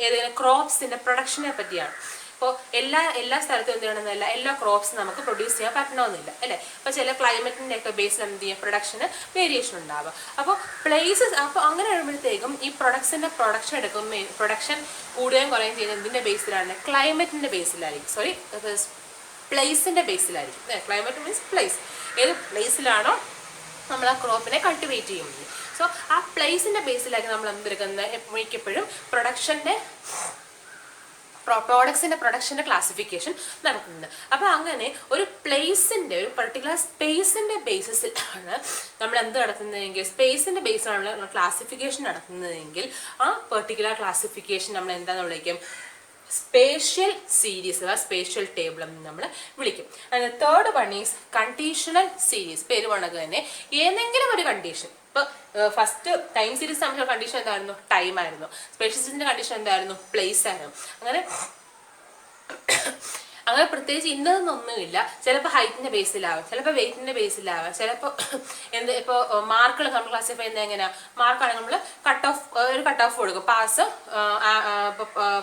S1: ഏതെങ്കിലും ക്രോപ്സിൻ്റെ പ്രൊഡക്ഷനെ പറ്റിയാണ്. ഇപ്പോൾ എല്ലാ സ്ഥലത്തും എന്ത് ചെയ്യണമെന്നല്ല, എല്ലാ ക്രോപ്സും നമുക്ക് പ്രൊഡ്യൂസ് ചെയ്യാൻ പറ്റണമെന്നില്ല അല്ലേ. അപ്പോൾ ചില ക്ലൈമറ്റിൻ്റെ ഒക്കെ ബേസിൽ എന്ത് ചെയ്യുക, പ്രൊഡക്ഷന് വേരിയേഷൻ ഉണ്ടാവുക. അപ്പോൾ പ്ലേസസ്, അപ്പോൾ അങ്ങനെ വരുമ്പോഴത്തേക്കും ഈ പ്രൊഡക്ഷൻ എടുക്കുമ്പോൾ പ്രൊഡക്ഷൻ കൂടുകയും കുറയുകയും ചെയ്യുന്നത് എന്തിൻ്റെ ബേസിലാണ്, ക്ലൈമറ്റിൻ്റെ ബേസിലായിരിക്കും. പ്ലേസിൻ്റെ ബേസിലായിരിക്കും. ക്ലൈമറ്റ് മീൻസ് പ്ലേസ്, ഏത് പ്ലേസിലാണോ നമ്മൾ ആ ക്രോപ്പിനെ കൾട്ടിവേറ്റ് ചെയ്യുന്നത്. സോ ആ പ്ലേസിൻ്റെ ബേസിലായിരിക്കും നമ്മൾ എന്തെടുക്കുന്നത്, മിക്കപ്പോഴും പ്രോഡക്ട്സിൻ്റെ പ്രൊഡക്ഷൻ്റെ ക്ലാസിഫിക്കേഷൻ നടത്തുന്നത്. അപ്പോൾ അങ്ങനെ ഒരു പർട്ടിക്കുലർ സ്പേസിൻ്റെ ബേസിസിലാണ് നമ്മൾ എന്ത് നടത്തുന്നതെങ്കിൽ, സ്പേസിൻ്റെ ബേസിലാണ് നമ്മൾ ക്ലാസിഫിക്കേഷൻ നടത്തുന്നതെങ്കിൽ ആ പെർട്ടിക്കുലർ ക്ലാസിഫിക്കേഷൻ നമ്മൾ എന്താണെന്ന് വിളിക്കും, സ്പേഷ്യൽ സീരീസ് അഥവാ സ്പേഷ്യൽ ടേബിൾ എന്ന് നമ്മൾ വിളിക്കും. അതിന് third one is conditional series. പേര് പോണക്ക് തന്നെ ഏതെങ്കിലും ഒരു കണ്ടീഷൻ, ഇപ്പോൾ ഫസ്റ്റ് ടൈം സീരീസ് തമ്മിലുള്ള കണ്ടീഷൻ എന്തായിരുന്നു, ടൈം ആയിരുന്നു. സ്പേഷ്യൽ സീരീസിൻ്റെ കണ്ടീഷൻ എന്തായിരുന്നു, പ്ലേസ് ആയിരുന്നു. അങ്ങനെ പ്രത്യേകിച്ച് ഇന്നതൊന്നൊന്നുമില്ല. ചിലപ്പോൾ ഹൈറ്റിൻ്റെ ബേസിലാവാം, ചിലപ്പോൾ വെയിറ്റിൻ്റെ ബേസിലാവാം, ചിലപ്പോൾ ഇപ്പോൾ മാർക്കുകൾ നമ്മൾ ക്ലാസിഫൈ ചെയ്യുന്നത് എങ്ങനെയാണ്, മാർക്കാണെങ്കിൽ നമ്മൾ കട്ട് ഓഫ് കൊടുക്കും, പാസ്,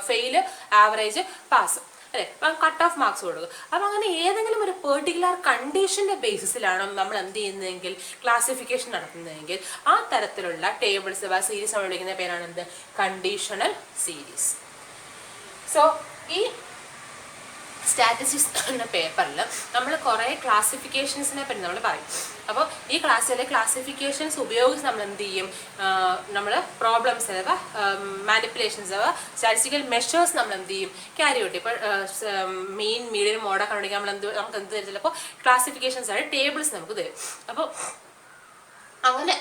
S1: ഫെയില്, ആവറേജ്, പാസ് അല്ലേ. അപ്പം കട്ട് ഓഫ് മാർക്സ് കൊടുക്കും. അപ്പം അങ്ങനെ ഏതെങ്കിലും ഒരു പെർട്ടിക്കുലർ കണ്ടീഷൻ്റെ ബേസിസിലാണ് നമ്മൾ എന്ത് ചെയ്യുന്നതെങ്കിൽ ക്ലാസിഫിക്കേഷൻ നടത്തുന്നതെങ്കിൽ ആ തരത്തിലുള്ള ടേബിൾസ് സീരീസ് നമ്മൾ വിളിക്കുന്ന പേരാണ് എന്ത്, കണ്ടീഷണൽ സീരീസ്. സോ ഈ സ്റ്റാറ്റിസ്റ്റിക്സ് എന്ന പേപ്പറിൽ നമ്മൾ കുറേ ക്ലാസിഫിക്കേഷൻസിനെ പറ്റി നമ്മൾ പറയും. അപ്പോൾ ഈ ക്ലാസ്സിലെ ക്ലാസിഫിക്കേഷൻസ് ഉപയോഗിച്ച് നമ്മൾ എന്ത് ചെയ്യും, നമ്മൾ പ്രോബ്ലംസ് അഥവാ മാനിപ്പുലേഷൻസ് അഥവാ സ്റ്റാറ്റിസ്റ്റിക്കൽ മെഷേഴ്സ് നമ്മൾ എന്ത് ചെയ്യും, ക്യാരി ഔട്ട്. ഇപ്പോൾ മെയിൻ മീഡിയം മോഡൽ കണ്ടുപിടിക്കാൻ നമുക്ക് എന്ത് തരും, ചിലപ്പോൾ ക്ലാസിഫിക്കേഷൻസ് ആണ് ടേബിൾസ് നമുക്ക് തരും. അപ്പോൾ അങ്ങനെ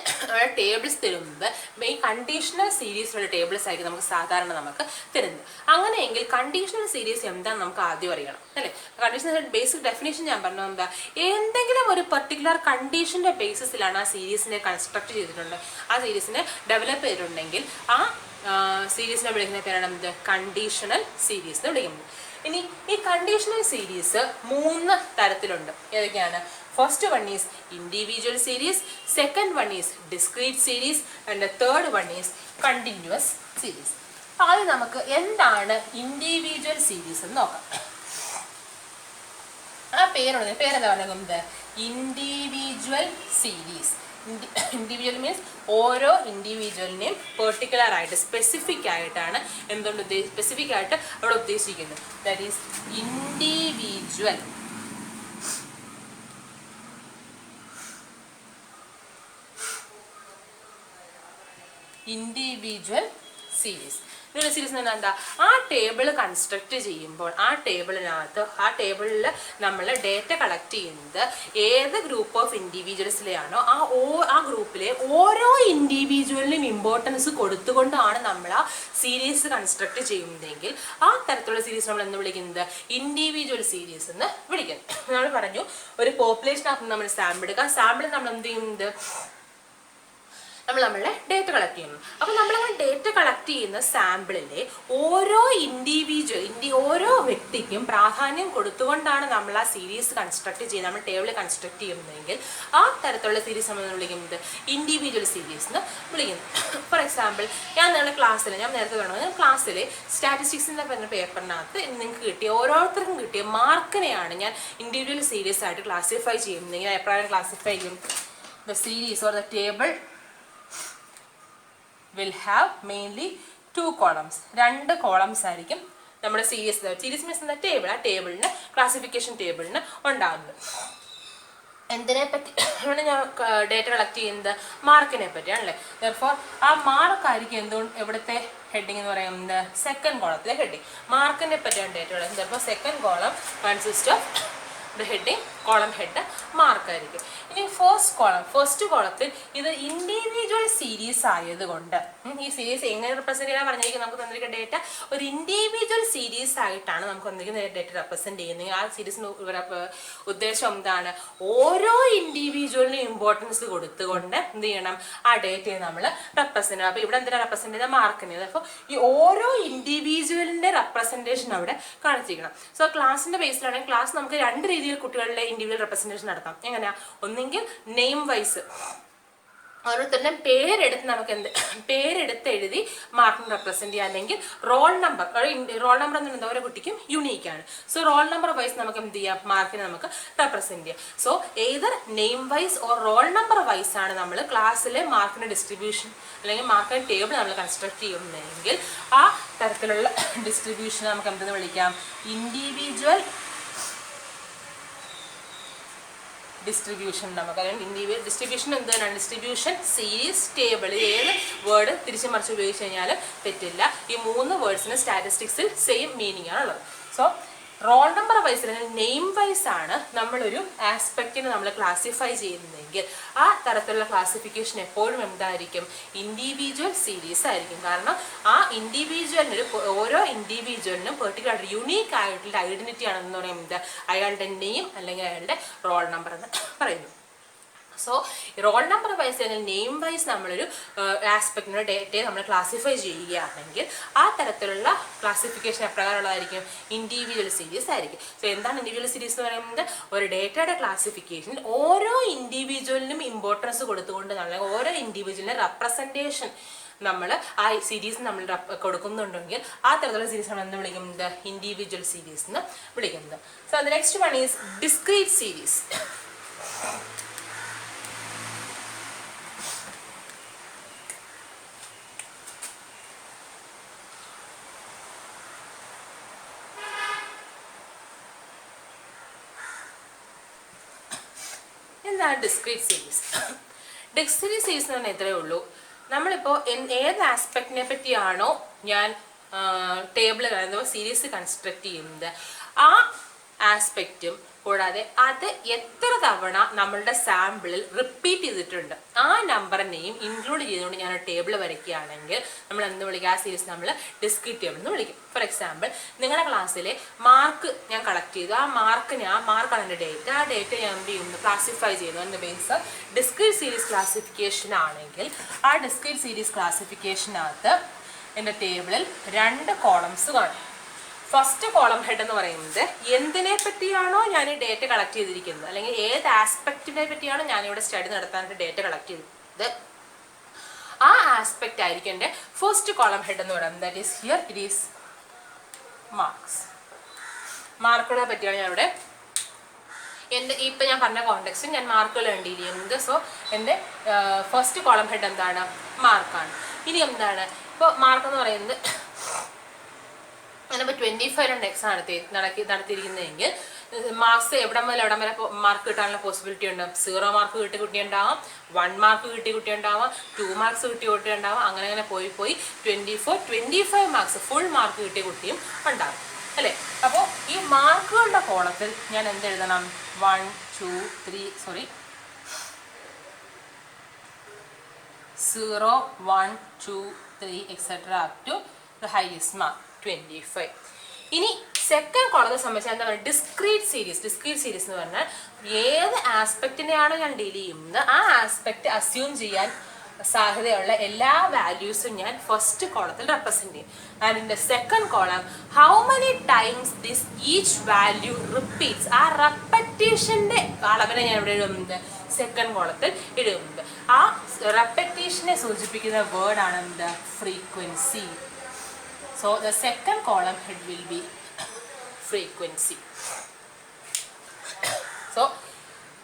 S1: ടേബിൾസ് തരുന്നത് ഈ കണ്ടീഷണൽ സീരീസിലുള്ള ടേബിൾസ് ആയിരിക്കും നമുക്ക് സാധാരണ നമുക്ക് തരുന്നത്. അങ്ങനെയെങ്കിൽ കണ്ടീഷണൽ സീരീസ് എന്താണെന്ന് നമുക്ക് ആദ്യം അറിയണം അല്ലേ. കണ്ടീഷണൽ ബേസിക് ഡെഫിനേഷൻ ഞാൻ പറഞ്ഞത് എന്താ, എന്തെങ്കിലും ഒരു പെർട്ടിക്കുലർ കണ്ടീഷൻ്റെ ബേസിസിലാണ് ആ സീരീസിനെ കൺസ്ട്രക്ട് ചെയ്തിട്ടുണ്ട്, ആ സീരീസിനെ ഡെവലപ്പ് ചെയ്തിട്ടുണ്ടെങ്കിൽ ആ സീരീസിനെ വിളിക്കുന്ന പേരാണ് എന്ത്, കണ്ടീഷണൽ സീരീസ് എന്ന് വിളിക്കുന്നത്. ഇനി ഈ കണ്ടീഷണൽ സീരീസ് 3 തരത്തിലുണ്ട്. ഏതൊക്കെയാണ്? First one is individual series, second one is discrete series and third one is continuous series. ആദ്യം നമുക്ക് എന്താണ് ഇൻഡിവിജ്വൽ സീരീസ് എന്ന് നോക്കാം. ആ പേരെന്താ പറയുന്നത്, ഇൻഡിവിജ്വൽ സീരീസ്. ഇൻഡിവിജ്വൽ മീൻസ് ഓരോ ഇൻഡിവിജ്വലിനെയും പെർട്ടിക്കുലർ ആയിട്ട് സ്പെസിഫിക് ആയിട്ടാണ് എന്തുകൊണ്ട് സ്പെസിഫിക് ആയിട്ട് അവിടെ ഉദ്ദേശിക്കുന്നത്. That is individual series. ഇതിൻ്റെ സീരീസ് എന്ന് പറഞ്ഞാൽ എന്താ, ആ ടേബിൾ കൺസ്ട്രക്ട് ചെയ്യുമ്പോൾ ആ ടേബിളിൽ നമ്മൾ ഡേറ്റ കളക്ട് ചെയ്യുന്നത് ഏത് ഗ്രൂപ്പ് ഓഫ് ഇൻഡിവിജ്വൽസിലെയാണോ ആ ഗ്രൂപ്പിലെ ഓരോ ഇൻഡിവിജ്വലിനും ഇമ്പോർട്ടൻസ് കൊടുത്തുകൊണ്ടാണ് നമ്മൾ ആ സീരീസ് കൺസ്ട്രക്ട് ചെയ്യുന്നതെങ്കിൽ ആ തരത്തിലുള്ള സീരീസ് നമ്മൾ എന്ന് വിളിക്കുന്നത് ഇൻഡിവിജ്വൽ സീരീസ് എന്ന് വിളിക്കുന്നത്. നമ്മൾ പറഞ്ഞു ഒരു പോപ്പുലേഷൻ ആകുമ്പോൾ നമ്മൾ സാമ്പിൾ എടുക്കുക, സാമ്പിൾ നമ്മൾ എന്ത് ചെയ്യുന്നത്, നമ്മളുടെ ഡേറ്റ കളക്ട് ചെയ്യുന്നു. അപ്പോൾ നമ്മളങ്ങനെ ഡേറ്റ കളക്ട് ചെയ്യുന്ന സാമ്പിളിലെ ഓരോ ഓരോ വ്യക്തിക്കും പ്രാധാന്യം കൊടുത്തുകൊണ്ടാണ് നമ്മൾ ആ സീരീസ് കൺസ്ട്രക്ട് ചെയ്യുന്നത്, നമ്മൾ ടേബിൾ കൺസ്ട്രക്ട് ചെയ്യുന്നതെങ്കിൽ ആ തരത്തിലുള്ള സീരീസ് നമ്മൾ വിളിക്കുന്നത് ഇൻഡിവിജ്വൽ സീരീസ് എന്ന് വിളിക്കുന്നത്. ഫോർ എക്സാമ്പിൾ, ഞാൻ നേരത്തെ പറഞ്ഞു ക്ലാസ്സിലെ സ്റ്റാറ്റിസ്റ്റിക്സിൻ്റെ പറഞ്ഞ പേപ്പറിനകത്ത് നിങ്ങൾക്ക് കിട്ടിയ ഓരോരുത്തർക്കും കിട്ടിയ മാർക്കിനെയാണ് ഞാൻ ഇൻഡിവിജ്വൽ സീരീസ് ആയിട്ട് ക്ലാസിഫൈ ചെയ്യുന്നതെങ്കിൽ എപ്പോഴാണ് ക്ലാസിഫൈ ചെയ്യും, the series or the table will have mainly 2 columns. 2 columns ആയിരിക്കും നമ്മുടെ സീരീസ് മീൻസ് എന്ന ടേബിൾ, ആ ടേബിളിന് ക്ലാസിഫിക്കേഷൻ ടേബിളിന് ഉണ്ടാകുന്നത്. എന്തിനെ പറ്റി ഞാൻ ഡേറ്റ കളക്ട് ചെയ്യുന്നത്, മാർക്കിനെ പറ്റിയാണല്ലേ. ദെർഫോർ ആ മാർക്കായിരിക്കും എവിടുത്തെ ഹെഡിങ് എന്ന് പറയുന്നത്, സെക്കൻഡ് കോളത്തിലെ ഹെഡിങ്. മാർക്കിനെ പറ്റിയാണ് data collect. Therefore second column consist of the heading, column head മാർക്കായിരിക്കും. ഇനി ഫസ്റ്റ് കോളത്തിൽ ഇത് ഇൻഡിവിജ്വൽ സീരീസ് ആയതുകൊണ്ട് ഈ സീരീസ് എങ്ങനെ റെപ്രസെന്റ് ചെയ്യാൻ പറഞ്ഞിരിക്കുന്നത്, നമുക്ക് തന്നിരിക്കുന്ന ഡേറ്റ ഒരു ഇൻഡിവിജ്വൽ സീരീസ് ആയിട്ടാണ് നമുക്ക് തന്നിരിക്കുന്ന ഡേറ്റ റെപ്രസെന്റ് ചെയ്യുന്നത്. ആ സീരീസിന് ഉദ്ദേശം എന്താണ്, ഓരോ ഇൻഡിവിജ്വലിനും ഇമ്പോർട്ടൻസ് കൊടുത്തുകൊണ്ട് എന്ത് ചെയ്യണം, ആ ഡേറ്റയെ നമ്മൾ റെപ്രസെന്റ് ചെയ്യണം. അപ്പോൾ ഇവിടെ എന്തിനാ റെപ്രസെന്റ് ചെയ്ത, മാർക്കിന്. അപ്പോൾ ഈ ഓരോ ഇൻഡിവിജ്വലിന്റെ റെപ്രസെന്റേഷൻ അവിടെ കാണിച്ചിരിക്കണം. സോ ക്ലാസിന്റെ ബേസിലാണെങ്കിൽ ക്ലാസ് നമുക്ക് 2 രീതിയിൽ കുട്ടികളുടെ ഇൻഡിവിജ്വൽ റെപ്രസെന്റേഷൻ നടത്താം. എങ്ങനെയാ, ഒന്നെങ്കിൽ നെയിം വൈസ് ഓരോരുത്തരുടെ പേരെടുത്ത് എഴുതി മാർക്കിന് റെപ്രസെന്റ് ചെയ്യുക, അല്ലെങ്കിൽ റോൾ നമ്പർ എന്ന് പറയുന്നത് ഓരോ കുട്ടിക്കും യുണീക്കാണ്. സോ റോൾ നമ്പർ വൈസ് നമുക്ക് എന്ത് ചെയ്യാം, മാർക്കിനെ നമുക്ക് റെപ്രസെന്റ് ചെയ്യാം. So either name wise or roll number wise ആണ് നമ്മൾ ക്ലാസ്സിലെ മാർക്കിന്റെ ഡിസ്ട്രിബ്യൂഷൻ അല്ലെങ്കിൽ മാർക്കിന്റെ ടേബിൾ നമ്മൾ കൺസ്ട്രക്ട് ചെയ്യുന്നതെങ്കിൽ ആ തരത്തിലുള്ള ഡിസ്ട്രിബ്യൂഷൻ നമുക്ക് എന്തെന്ന് വിളിക്കാം, ഇൻഡിവിജ്വൽ ഡിസ്ട്രിബ്യൂഷൻ. നമുക്ക് ഇൻഡിവിജ്വൽ ഡിസ്ട്രിബ്യൂഷൻ എന്താണ്, ഡിസ്ട്രിബ്യൂഷൻ, സീരീസ്, ടേബിൾ. ഏത് വേർഡ് തിരിച്ചു മറിച്ച് ഉപയോഗിച്ച് കഴിഞ്ഞാൽ തെറ്റില്ല. ഈ 3 വേർഡ്സിന് സ്റ്റാറ്റിസ്റ്റിക്സിൽ സെയിം മീനിങ് ആണുള്ളത്. സോ റോൾ നമ്പർ വൈസ് അല്ലെങ്കിൽ നെയിം വൈസ് ആണ് നമ്മളൊരു ആസ്പെക്റ്റിനെ നമ്മൾ ക്ലാസിഫൈ ചെയ്യുന്നതെങ്കിൽ ആ തരത്തിലുള്ള ക്ലാസിഫിക്കേഷൻ എപ്പോഴും എന്തായിരിക്കും, ഇൻഡിവിജ്വൽ സീരീസ് ആയിരിക്കും. കാരണം ആ ഓരോ ഇൻഡിവിജ്വലിനും പെർട്ടിക്കുലർ യുണീക്ക് ആയിട്ടുള്ള ഐഡന്റിറ്റി ആണെന്ന് പറയുന്നത് അയാളുടെ നെയിം അല്ലെങ്കിൽ അയാളുടെ റോൾ നമ്പർ എന്ന് പറയുന്നു. സോ റോൾ നമ്പർ വൈസ് അല്ലെങ്കിൽ നെയിം വൈസ് നമ്മളൊരു ആസ്പെക്റ്റിൻ്റെ ഡേറ്റയെ നമ്മൾ ക്ലാസിഫൈ ചെയ്യുകയാണെങ്കിൽ ആ തരത്തിലുള്ള ക്ലാസിഫിക്കേഷൻ എപ്രകാരമുള്ളതായിരിക്കും, ഇൻഡിവിജ്വൽ സീരീസ് ആയിരിക്കും. സോ എന്താണ് ഇൻഡിവിജ്വൽ സീരീസ് എന്ന് പറയുന്നത്, ഒരു ഡേറ്റയുടെ ക്ലാസിഫിക്കേഷൻ ഓരോ ഇൻഡിവിജ്വലിനും ഇമ്പോർട്ടൻസ് കൊടുത്തുകൊണ്ട് അല്ലെങ്കിൽ ഓരോ ഇൻഡിവിജ്വലിൻ്റെ റെപ്രസെൻറ്റേഷൻ നമ്മൾ ആ സീരീസ് നമ്മൾ കൊടുക്കുന്നുണ്ടെങ്കിൽ ആ തരത്തിലുള്ള സീരീസ് നമ്മൾ എന്ന് വിളിക്കുന്നത്, ഇൻഡിവിജ്വൽ സീരീസ് എന്ന് വിളിക്കുന്നത്. So the next one is discrete series. എന്താണ് ഡിസ്ക്രീറ്റ് സീരീസ്? ഡിസ്ക്രീറ്റ് സീരീസ് എന്ന് പറഞ്ഞാൽ ഇത്രയേ ഉള്ളൂ. നമ്മളിപ്പോൾ ഏത് ആസ്പെക്റ്റിനെ പറ്റിയാണോ ഞാൻ ടേബിൾ അഥവാ സീരീസ് കൺസ്ട്രക്ട് ചെയ്യുന്നത്, ആ ആസ്പെക്റ്റും കൂടാതെ അത് എത്ര തവണ നമ്മളുടെ സാമ്പിളിൽ റിപ്പീറ്റ് ചെയ്തിട്ടുണ്ട് ആ നമ്പറിനെയും ഇൻക്ലൂഡ് ചെയ്തുകൊണ്ട് ഞാൻ ടേബിൾ വരയ്ക്കുകയാണെങ്കിൽ നമ്മൾ എന്ത് വിളിക്കുക? ആ സീരീസ് നമ്മൾ ഡിസ്ക്രീറ്റ് ടേബിൾ എന്ന് വിളിക്കും. ഫോർ എക്സാമ്പിൾ, നിങ്ങളുടെ ക്ലാസ്സിലെ മാർക്ക് ഞാൻ കളക്ട് ചെയ്തു, ആ മാർക്കാണ് എൻ്റെ ഡേറ്റ്, ആ ഡേറ്റ് ഞാൻ എന്ത് ചെയ്യുന്നു? ക്ലാസിഫൈ ചെയ്യുന്നു. അതിൻ്റെ ബേസ് ഡിസ്ക്രീറ്റ് സീരീസ് ക്ലാസിഫിക്കേഷൻ ആണെങ്കിൽ ആ ഡിസ്ക്രീറ്റ് സീരീസ് ക്ലാസിഫിക്കേഷനകത്ത് എൻ്റെ ടേബിളിൽ 2 കോളംസ് കാണും. ഫസ്റ്റ് കോളം ഹെഡ് എന്ന് പറയുന്നത് എന്തിനെ പറ്റിയാണോ ഞാൻ ഈ ഡേറ്റ കളക്ട് ചെയ്തിരിക്കുന്നത്, അല്ലെങ്കിൽ ഏത് ആസ്പെക്റ്റിനെ പറ്റിയാണോ ഞാനിവിടെ സ്റ്റഡി നടത്താനായിട്ട് ഡേറ്റ കളക്ട് ചെയ്തത്, ആ ആസ്പെക്റ്റ് ആയിരിക്കും എൻ്റെ ഫസ്റ്റ് കോളം ഹെഡ് എന്ന് പറയുന്നത്. That is here it is marks. മാർക്കുകളെ പറ്റിയാണ് ഞാൻ ഇവിടെ എൻ്റെ ഇപ്പം ഞാൻ പറഞ്ഞ കോണ്ടെക്സ്റ്റ് ഞാൻ മാർക്കുകളാണ് ഡീൽ ചെയ്യുന്നത്. സോ എൻ്റെ ഫസ്റ്റ് കോളം ഹെഡ് എന്താണ്? മാർക്കാണ്. ഇനി എന്താണ് ഇപ്പോൾ മാർക്ക് എന്ന് പറയുന്നത്? നമ്മളിപ്പോൾ 25 എക്സാം നടത്തിയിരിക്കുന്നതെങ്കിൽ മാർക്സ് എവിടം വരെ മാർക്ക് കിട്ടാനുള്ള പോസിബിലിറ്റി ഉണ്ട്? 0 മാർക്ക് കിട്ടിയ കുട്ടിയുണ്ടാവാം, 1 മാർക്ക് കിട്ടിയ കുട്ടിയുണ്ടാവാം, 2 മാർക്സ് കിട്ടിയ കുട്ടിയുണ്ടാവാം, അങ്ങനെ പോയി 25 മാർക്സ് ഫുൾ മാർക്ക് കിട്ടിയ കുട്ടിയും ഉണ്ടാവും അല്ലേ? അപ്പോൾ ഈ മാർക്കുകളുടെ കോളത്തിൽ ഞാൻ എന്തെഴുതണം? 1 2 3 0 1 2 3 etc. up to the highest mark 25. ഇനി സെക്കൻഡ് കോളത്തെ സംബന്ധിച്ച് എന്താ പറയുക? ഡിസ്ക്രീറ്റ് സീരീസ് എന്ന് പറഞ്ഞാൽ ഏത് ആസ്പെക്റ്റിനെയാണോ ഞാൻ ഡീൽ ചെയ്യുന്നത് ആ ആസ്പെക്റ്റ് അസ്യൂം ചെയ്യാൻ സാധ്യതയുള്ള എല്ലാ വാല്യൂസും ഞാൻ ഫസ്റ്റ് കോളത്തിൽ റെപ്രസെന്റ് ചെയ്യും. And in the second column how many times this each value repeats, ആ റെപ്പറ്റീഷന്റെ അളവിനെ ഞാൻ ഇവിടെ എഴുതുന്നത് സെക്കൻഡ് കോളത്തിൽ എഴുതുന്നത്. ആ റെപ്പറ്റീഷനെ സൂചിപ്പിക്കുന്ന വേർഡാണ് എന്ത്? Frequency. So the second column head will be frequency. So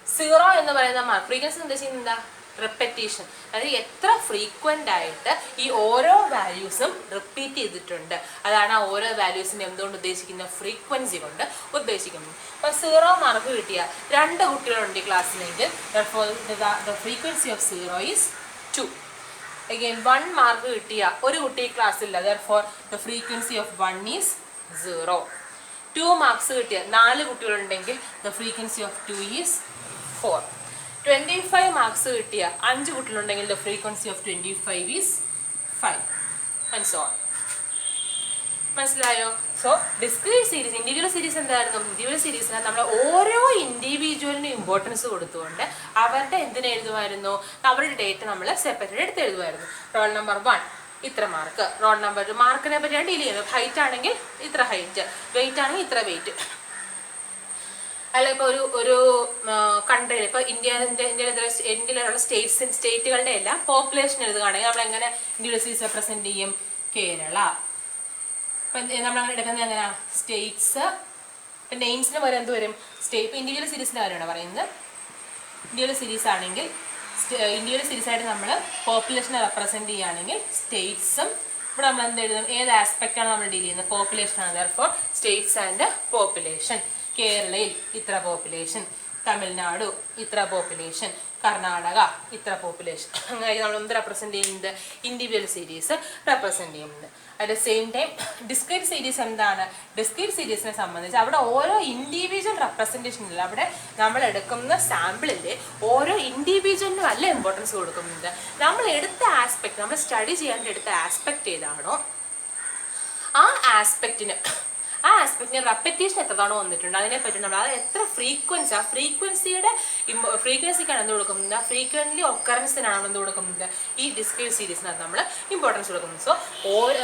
S1: 0 എന്ന് പറയുന്ന മാർക്ക് ഫ്രീക്വൻസി ഉദ്ദേശിക്കുന്നത് എന്താ? റെപ്പറ്റീഷൻ. അതായത് എത്ര ഫ്രീക്വൻ്റ് ആയിട്ട് ഈ ഓരോ വാല്യൂസും റിപ്പീറ്റ് ചെയ്തിട്ടുണ്ട്, അതാണ് ആ ഓരോ വാല്യൂസിനെ എന്തുകൊണ്ട് ഉദ്ദേശിക്കുന്നത്? ഫ്രീക്വൻസി കൊണ്ട് ഉദ്ദേശിക്കുന്നത്. അപ്പോൾ 0 മാർക്ക് കിട്ടിയ 2 കുട്ടികളുണ്ട് ഈ ക്ലാസ്സിലെങ്കിൽ the frequency of 0 is 2. Again 1 mark കിട്ടിയ ഒരു കുട്ടി ക്ലാസ്സില്ല, therefore the frequency of 1 is 0. 2 marks കിട്ടിയ 4 കുട്ടികളുണ്ടെങ്കിൽ the frequency of 2 is 4. 25 marks കിട്ടിയ 5 കുട്ടികളുണ്ടെങ്കിൽ the frequency of 25 is 5 and so on. മനസ്സിലായോ? So discrete series, individual series എന്തായിരുന്നു? ഇൻഡിവിജ്വൽ സീരീസിന് നമ്മൾ ഓരോ ഇൻഡിവിജ്വലിനും ഇമ്പോർട്ടൻസ് കൊടുത്തുകൊണ്ട് അവരുടെ എന്തിനെഴുതുമായിരുന്നു? അവരുടെ ഡേറ്റ് നമ്മൾ സെപ്പറേറ്റ് എടുത്ത് എഴുതുമായിരുന്നു. റോൾ നമ്പർ 1 ഇത്ര മാർക്ക്, റോൾ നമ്പർ 2 മാർക്കിനെ പറ്റിയാണ് ഡീൽ ചെയ്യുന്നത്. ഹൈറ്റ് ആണെങ്കിൽ ഇത്ര ഹൈറ്റ്, വെയിറ്റ് ആണെങ്കിൽ ഇത്ര വെയിറ്റ്. അല്ല ഇപ്പോൾ ഒരു കൺട്രിയിൽ ഇപ്പോൾ ഇന്ത്യയിലുള്ള സ്റ്റേറ്റുകളുടെ എല്ലാം പോപ്പുലേഷൻ എഴുതുകയാണെങ്കിൽ നമ്മൾ എങ്ങനെ ഇൻഡിവിജ്വൽ സീരീസ് റെപ്രസെന്റ് ചെയ്യും? കേരള. ഇപ്പം നമ്മളങ്ങനെ എടുക്കുന്നത് എങ്ങനെയാണ്? സ്റ്റേറ്റ്സ്. ഇപ്പം നെയിംസിന് പകരം എന്ത് വരും? സ്റ്റേറ്റ്. ഇപ്പോൾ ഇൻഡിവിജ്വൽ സീരീസിൻ്റെ കാര്യമാണ് പറയുന്നത്. ഇൻഡിവിജ്വൽ സീരീസ് ആണെങ്കിൽ ഇൻഡിവിജ്വൽ സീരീസായിട്ട് നമ്മൾ പോപ്പുലേഷനെ റെപ്രസെൻറ്റ് ചെയ്യുകയാണെങ്കിൽ സ്റ്റേറ്റ്സും ഇവിടെ നമ്മൾ എന്ത് എഴുതും? ഏത് ആസ്പെക്റ്റാണ് നമ്മൾ ഡീൽ ചെയ്യുന്നത്? പോപ്പുലേഷനാണ്. Therefore states and population. കേരളയിൽ ഇത്ര പോപ്പുലേഷൻ, തമിഴ്നാട് ഇത്ര പോപ്പുലേഷൻ, കർണാടക ഇത്ര പോപ്പുലേഷൻ, അങ്ങനെ നമ്മൾ എന്ത് റെപ്രസെൻറ്റ് ചെയ്യുന്നത്? ഇൻഡിവിജ്വൽ സീരീസ് റെപ്രസെൻറ്റ് ചെയ്യുന്നത്. At the same time discrete series എന്താണ്? ഡിസ്ക്രീറ്റ് സീരീസിനെ സംബന്ധിച്ച് അവിടെ ഓരോ ഇൻഡിവിജ്വൽ റെപ്രസെൻറ്റേഷനില്ല, അവിടെ നമ്മൾ എടുക്കുന്ന സാമ്പിളിൻ്റെ ഓരോ ഇൻഡിവിജ്വലിനും അല്ല ഇമ്പോർട്ടൻസ് കൊടുക്കുന്നത്. നമ്മൾ എടുത്ത ആസ്പെക്ട്, നമ്മൾ സ്റ്റഡി ചെയ്യാൻ എടുത്ത ആസ്പെക്ട് ഏതാണോ ആ ആസ്പെക്റ്റിന് റെപ്പറ്റീഷൻ എത്ര തവണ വന്നിട്ടുണ്ട് അതിനെപ്പറ്റി നമ്മൾ അത് എത്ര ഫ്രീക്വൻസി, ആ ഫ്രീക്വൻസിക്കാണ് എന്ത് കൊടുക്കുന്നത്? ഫ്രീക്വൻ്റ്ലി ഒക്കറൻസിനാണ് നമ്മൾ എന്ത് കൊടുക്കുന്നത്? ഈ ഡിസ്ക്രീറ്റ് സീരീസിനകത്ത് നമ്മൾ ഇമ്പോർട്ടൻസ് കൊടുക്കുന്നത്. സോ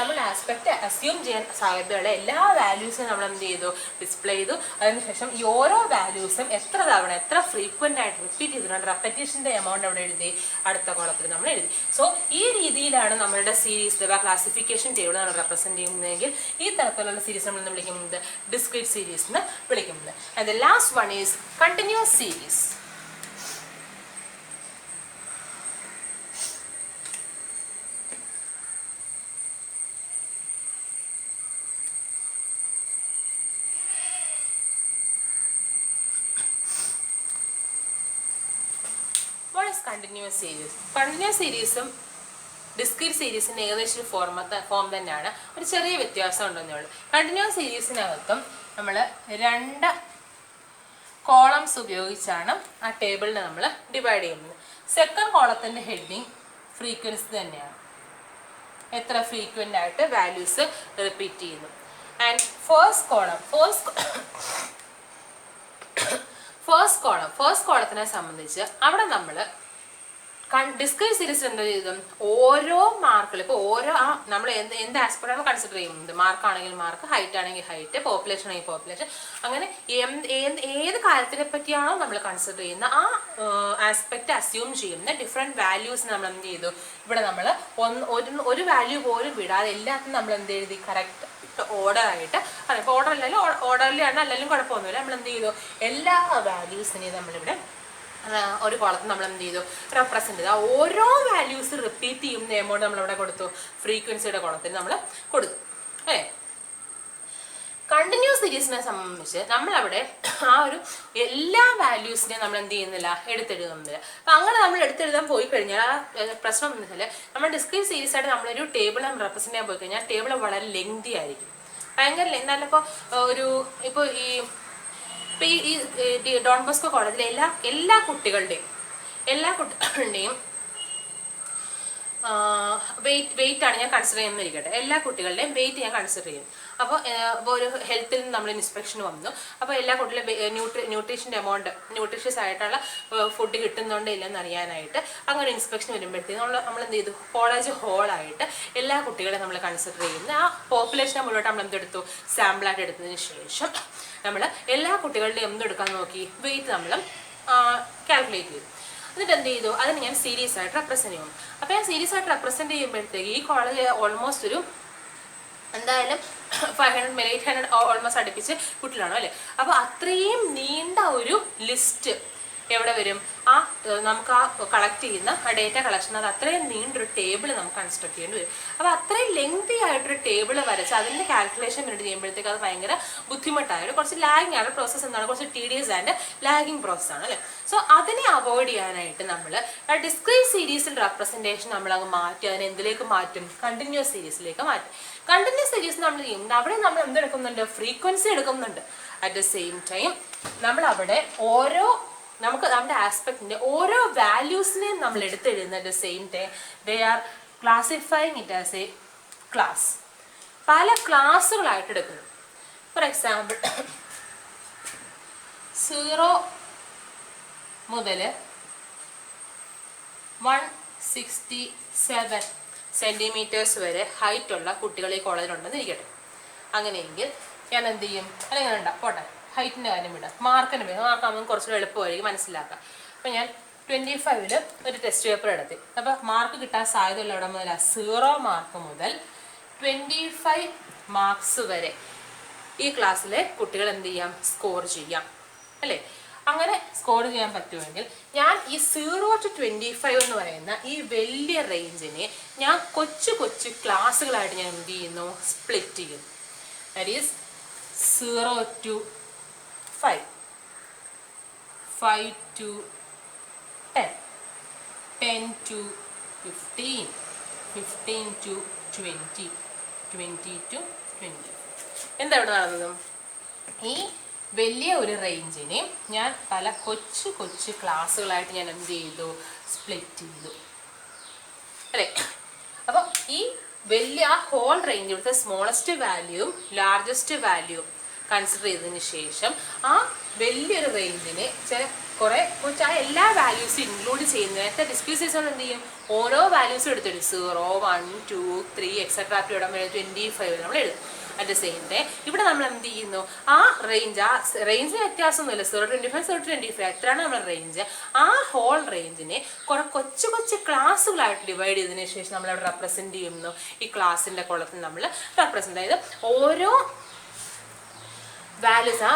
S1: നമ്മൾ ആസ്പെക്റ്റ് അസ്യൂം ചെയ്യാൻ സാധ്യതയുള്ള എല്ലാ വാല്യൂസും നമ്മൾ എന്ത് ചെയ്തു? ഡിസ്പ്ലേ ചെയ്തു. അതിനുശേഷം ഈ ഓരോ വാല്യൂസും എത്ര തവണ എത്ര ഫ്രീക്വൻ്റ് ആയിട്ട് റിപ്പീറ്റ് ചെയ്തിട്ടുണ്ട്, റെപ്പറ്റീഷൻ്റെ എമൗണ്ട് അവിടെ എഴുതി, അടുത്ത കോളത്തിൽ നമ്മൾ എഴുതി. സോ ഈ രീതിയിലാണ് നമ്മളുടെ സീരീസ് അഥവാ ക്ലാസിഫിക്കേഷൻ ടേബിൾ നമ്മൾ റെപ്രസെൻറ്റ് ചെയ്യുന്നതെങ്കിൽ ഈ തരത്തിലുള്ള സീരീസ് നമ്മൾ വിളിക്കുന്നത് ഡിസ്ക്രീറ്റ് സീരീസ് എന്ന് വിളിക്കുന്നത്. And the last one is continuous series. Continuous series. Continuous സീരീസും ഡിസ്ക്രീറ്റ് സീരീസിൻ്റെ ഏകദേശം ഒരു ഫോം തന്നെയാണ്, ഒരു ചെറിയ വ്യത്യാസം ഉണ്ടെന്നേ ഉള്ളൂ. കണ്ടിന്യൂസ് സീരീസിനകത്തും നമ്മൾ 2 കോളംസ് ഉപയോഗിച്ചാണ് ആ ടേബിളിനെ നമ്മൾ ഡിവൈഡ് ചെയ്യുന്നത്. സെക്കൻഡ് കോളത്തിൻ്റെ ഹെഡിങ് ഫ്രീക്വൻസി തന്നെയാണ്, എത്ര ഫ്രീക്വൻ്റ് ആയിട്ട് വാല്യൂസ് റിപ്പീറ്റ് ചെയ്യുന്നു. ആൻഡ് ഫസ്റ്റ് കോളത്തിനെ സംബന്ധിച്ച് അവിടെ നമ്മൾ ഡിസ്ക്രീറ്റ് സീരീസിൽ എന്താ ചെയ്തത്, ഓരോ മാർക്കിൽ ഇപ്പോൾ ഓരോ നമ്മൾ എന്ത് ആസ്പെക്റ്റാണ് കൺസിഡർ ചെയ്യുന്നത്, മാർക്കാണെങ്കിൽ മാർക്ക്, ഹൈറ്റ് ആണെങ്കിൽ ഹൈറ്റ്, പോപ്പുലേഷൻ ആണെങ്കിൽ പോപ്പുലേഷൻ, അങ്ങനെ ഏത് കാര്യത്തിനെ പറ്റിയാണോ നമ്മൾ കൺസിഡർ ചെയ്യുന്ന ആ ആസ്പെക്റ്റ് അസ്യൂം ചെയ്യുന്ന ഡിഫറെൻറ്റ് വാല്യൂസ് നമ്മൾ എന്ത് ചെയ്തു, ഇവിടെ നമ്മൾ ഒരു വാല്യൂ പോലും വിടാതെ എല്ലാത്തിനും നമ്മൾ എന്ത് എഴുതി, കറക്റ്റ് ഓർഡറായിട്ട്. അതിപ്പോൾ ഓർഡറിലാണ് അല്ലെങ്കിലും കുഴപ്പമൊന്നുമില്ല, നമ്മൾ എന്ത് ചെയ്തു, എല്ലാ വാല്യൂസിനെയും നമ്മളിവിടെ ഒരു കോളത്തിൽ നമ്മൾ എന്ത് ചെയ്തു, റെപ്രസെൻറ്റ് ചെയ്തു. ഓരോ വാല്യൂസ് റിപ്പീറ്റ് ചെയ്യുന്ന എമൗണ്ട് നമ്മളിവിടെ കൊടുത്തു, ഫ്രീക്വൻസിയുടെ കോളത്തിൽ നമ്മൾ കൊടുത്തു. അല്ലേ? കണ്ടിന്യൂസ് സീരീസിനെ സംബന്ധിച്ച് നമ്മളവിടെ ആ ഒരു എല്ലാ വാല്യൂസിനെയും നമ്മൾ എന്ത് ചെയ്യുന്നില്ല, എടുത്തെഴുതുന്നില്ല. അപ്പം അങ്ങനെ നമ്മൾ എടുത്തെഴുതാൻ പോയി കഴിഞ്ഞാൽ ആ പ്രശ്നം എന്ന് വെച്ചാൽ നമ്മൾ ഡിസ്ക്രീറ്റ് സീരീസ് ആയിട്ട് നമ്മളൊരു ടേബിൾ നമ്മൾ റെപ്രസെൻറ്റ് ചെയ്യാൻ പോയി കഴിഞ്ഞാൽ ടേബിൾ വളരെ ലെങ്തി ആയിരിക്കും, ഭയങ്കര എന്നാലും ഇപ്പോൾ ഈ ഡോൺ ബോസ്കോ കോളേജിലെ എല്ലാ കുട്ടികളുടെയും വെയിറ്റ് ആണ് ഞാൻ കൺസിഡർ ചെയ്യുന്നിരിക്കട്ടെ, എല്ലാ കുട്ടികളുടെയും വെയിറ്റ് ഞാൻ കൺസിഡർ ചെയ്യും. അപ്പോൾ ഒരു ഹെൽത്തിൽ നിന്ന് നമ്മൾ ഇൻസ്പെക്ഷൻ വന്നു, അപ്പോൾ എല്ലാ കുട്ടികളും ന്യൂട്രീഷൻ്റെ എമൗണ്ട്, ന്യൂട്രീഷ്യസ് ആയിട്ടുള്ള ഫുഡ് കിട്ടുന്നുണ്ടോ ഇല്ലെന്ന് അറിയാനായിട്ട് അങ്ങനെ ഇൻസ്പെക്ഷൻ വരുമ്പോഴത്തേക്കും നമ്മൾ എന്ത് ചെയ്തു, കോളേജ് ഹോളായിട്ട് എല്ലാ കുട്ടികളെയും നമ്മൾ കൺസിഡർ ചെയ്യുന്നു. ആ പോപ്പുലേഷനെ മുന്നോട്ട് നമ്മൾ എന്തെടുത്തു, സാമ്പിളായിട്ട് എടുത്തതിന് ശേഷം നമ്മൾ എല്ലാ കുട്ടികളുടെയും എന്തെടുക്കാൻ നോക്കി, വെയിറ്റ് നമ്മൾ കാൽക്കുലേറ്റ് ചെയ്തു. എന്നിട്ട് എന്ത് ചെയ്തു, അതിന് ഞാൻ സീരീസ് ആയിട്ട് റെപ്രസെൻറ്റ് ചെയ്യും. അപ്പോൾ ഞാൻ സീരീസ് ആയിട്ട് റെപ്രസെൻറ്റ് ചെയ്യുമ്പോഴത്തേക്ക് ഈ കോളേജ് ഓൾമോസ്റ്റ് ഒരു എന്തായാലും 500 800 ഓൾമോസ്റ്റ് അടുപ്പിച്ച് കുട്ടികളാണോ അല്ലേ. അപ്പോൾ അത്രയും നീണ്ട ഒരു ലിസ്റ്റ് എവിടെ വരും, നമുക്ക് കളക്ട് ചെയ്യുന്ന ഡേറ്റ കളക്ഷൻ, അത് അത്രയും നീണ്ടൊരു ടേബിൾ നമുക്ക് കൺസ്ട്രക്ട് ചെയ്യേണ്ടി വരും. അപ്പോൾ അത്രയും ലെങ്തി ആയിട്ടൊരു ടേബിൾ വരച്ച് അതിൻ്റെ കാൽക്കുലേഷൻ വേണ്ടി ചെയ്യുമ്പോഴത്തേക്ക് അത് ഭയങ്കര ബുദ്ധിമുട്ടായ കുറച്ച് ലാഗിങ് ആണ് പ്രോസസ്സ്. എന്താണ്, കുറച്ച് tedious ആൻഡ് ലാഗിങ് പ്രോസസ്സാണ് അല്ലേ. സോ അതിനെ അവോയ്ഡ് ചെയ്യാനായിട്ട് നമ്മൾ ഡിസ്ക്രീറ്റ് സീരീസിൽ റെപ്രസെൻറ്റേഷൻ നമ്മളങ്ങ് മാറ്റി അതിനെ എന്തിലേക്ക് മാറ്റും, കണ്ടിന്യൂസ് സീരീസിലേക്ക് മാറ്റും. കണ്ടിന്യൂസ് സീരീസ് നമ്മൾ ചെയ്യുന്നത് അവിടെ നമ്മൾ എന്തെടുക്കുന്നുണ്ട്, ഫ്രീക്വൻസി എടുക്കുന്നുണ്ട്. അറ്റ് ദ സെയിം ടൈം നമ്മൾ അവിടെ നമുക്ക് നമ്മുടെ ആസ്പെക്റ്റിൻ്റെ ഓരോ വാല്യൂസിനെയും നമ്മൾ എടുത്തെഴുതുന്ന at the same time they are classifying it as a class. പല ക്ലാസ്സുകളായിട്ട് എടുക്കുന്നു. ഫോർ എക്സാമ്പിൾ 0 മുതൽ 167 സെൻറ്റിമീറ്റേഴ്സ് വരെ ഹൈറ്റ് ഉള്ള കുട്ടികൾ ഈ കോളേജിലുണ്ടെന്ന് ഇരിക്കട്ടെ. അങ്ങനെയെങ്കിൽ ഞാൻ എന്ത് ചെയ്യും, അല്ലെങ്കിൽ ഉണ്ടാ പോട്ടെ, ഹൈറ്റിൻ്റെ കാര്യം വിടാം, മാർക്കാകുമ്പോൾ കുറച്ചുകൂടെ എളുപ്പമായിരിക്കും മനസ്സിലാക്കാം. അപ്പോൾ ഞാൻ 25ൽ ഒരു ടെസ്റ്റ് പേപ്പർ എടുത്തി. അപ്പോൾ മാർക്ക് കിട്ടാൻ സാധ്യതയുള്ള എവിടെ മുതലാണ്, 0 മാർക്ക് മുതൽ 25 മാർക്സ് വരെ ഈ ക്ലാസ്സിലെ കുട്ടികൾ എന്ത് ചെയ്യാം, സ്കോർ ചെയ്യാം അല്ലേ. അങ്ങനെ സ്കോർ ചെയ്യാൻ പറ്റുമെങ്കിൽ ഞാൻ ഈ 0 to 25 എന്ന് പറയുന്ന ഈ വലിയ റേഞ്ചിനെ ഞാൻ കൊച്ചു ക്ലാസ്സുകളായിട്ട് ഞാൻ എന്ത് ചെയ്യുന്നു, സ്പ്ലിറ്റ് ചെയ്യുന്നു. That is 0 to 5, 5 to 10, 10 to 15, 15 to 20, 20 to 25. എന്താ ഇവിടെ നടന്നതും, ഈ വലിയ ഒരു റേഞ്ചിനെ ഞാൻ പല കൊച്ചു ക്ലാസ്സുകളായിട്ട് ഞാൻ എന്ത് ചെയ്തു, സ്പ്ലിറ്റ് ചെയ്തു അല്ലേ. അപ്പോൾ ഈ വലിയ ആ ഹോൾ റേഞ്ച് ഇവിടുത്തെ സ്മോളസ്റ്റ് വാല്യൂവും ലാർജസ്റ്റ് വാല്യൂവും കൺസിഡർ ചെയ്തതിന് ശേഷം ആ വലിയൊരു റേഞ്ചിനെ ആ എല്ലാ വാല്യൂസും ഇൻക്ലൂഡ് ചെയ്യുന്നതിനകത്ത് ഡിസ്ക്രീറ്റ് സീരീസ് എന്ത് ചെയ്യും, ഓരോ വാല്യൂസും എടുത്തിടും. 0, 1, 2, 3 എക്സെട്രാ ടു ഇടം വരെ 25 നമ്മൾ എഴുതും. അറ്റ് ദ സെയിം ടൈം ഇവിടെ നമ്മൾ എന്ത് ചെയ്യുന്നു, ആ റേഞ്ചിന് വ്യത്യാസമൊന്നുമില്ല, 0 to 25, 0 to 25 എത്രയാണ് നമ്മുടെ റേഞ്ച്. ആ ഹോൾ റേഞ്ചിനെ കുറെ കൊച്ചു ക്ലാസ്സുകളായിട്ട് ഡിവൈഡ് ചെയ്തതിന് ശേഷം നമ്മളവിടെ റെപ്രസെൻറ്റ് ചെയ്യുന്നു. ഈ ക്ലാസ്സിൻ്റെ കോളത്തിൽ നമ്മൾ റെപ്രസെൻറ്റ് ചെയ്ത് ഓരോ വാല്യൂസ്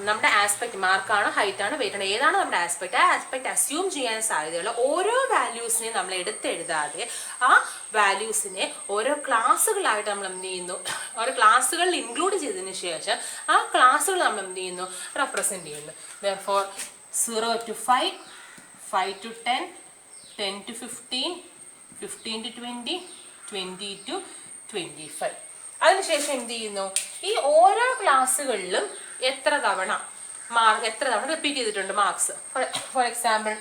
S1: നമ്മുടെ ആസ്പെക്ട്, മാർക്കാണ്, ഹൈറ്റാണ്, വെയിറ്റ് ആണ്, ഏതാണ് നമ്മുടെ ആസ്പെക്ട്, ആ ആസ്പെക്ട് അസ്യൂം ചെയ്യാൻ സാധ്യതയുള്ള ഓരോ വാല്യൂസിനെ നമ്മൾ എടുത്തെഴുതാതെ ആ വാല്യൂസിനെ ഓരോ ക്ലാസ്സുകളായിട്ട് നമ്മൾ എന്ത് ചെയ്യുന്നു, ഓരോ ക്ലാസ്സുകളിൽ ഇൻക്ലൂഡ് ചെയ്തതിന് ശേഷം ആ ക്ലാസ്സുകൾ നമ്മൾ എന്ത് ചെയ്യുന്നു, റെപ്രസെൻറ്റ് ചെയ്യുന്നു. Therefore 0 to 5, 5 to 10, 10 to 15, 15 to 20, 20 to 25. അതിനുശേഷം എന്ത് ചെയ്യുന്നു, ഈ ഓരോ ക്ലാസ്സുകളിലും എത്ര തവണ റിപ്പീറ്റ് ചെയ്തിട്ടുണ്ട് മാർക്സ്. ഫോർ എക്സാമ്പിൾ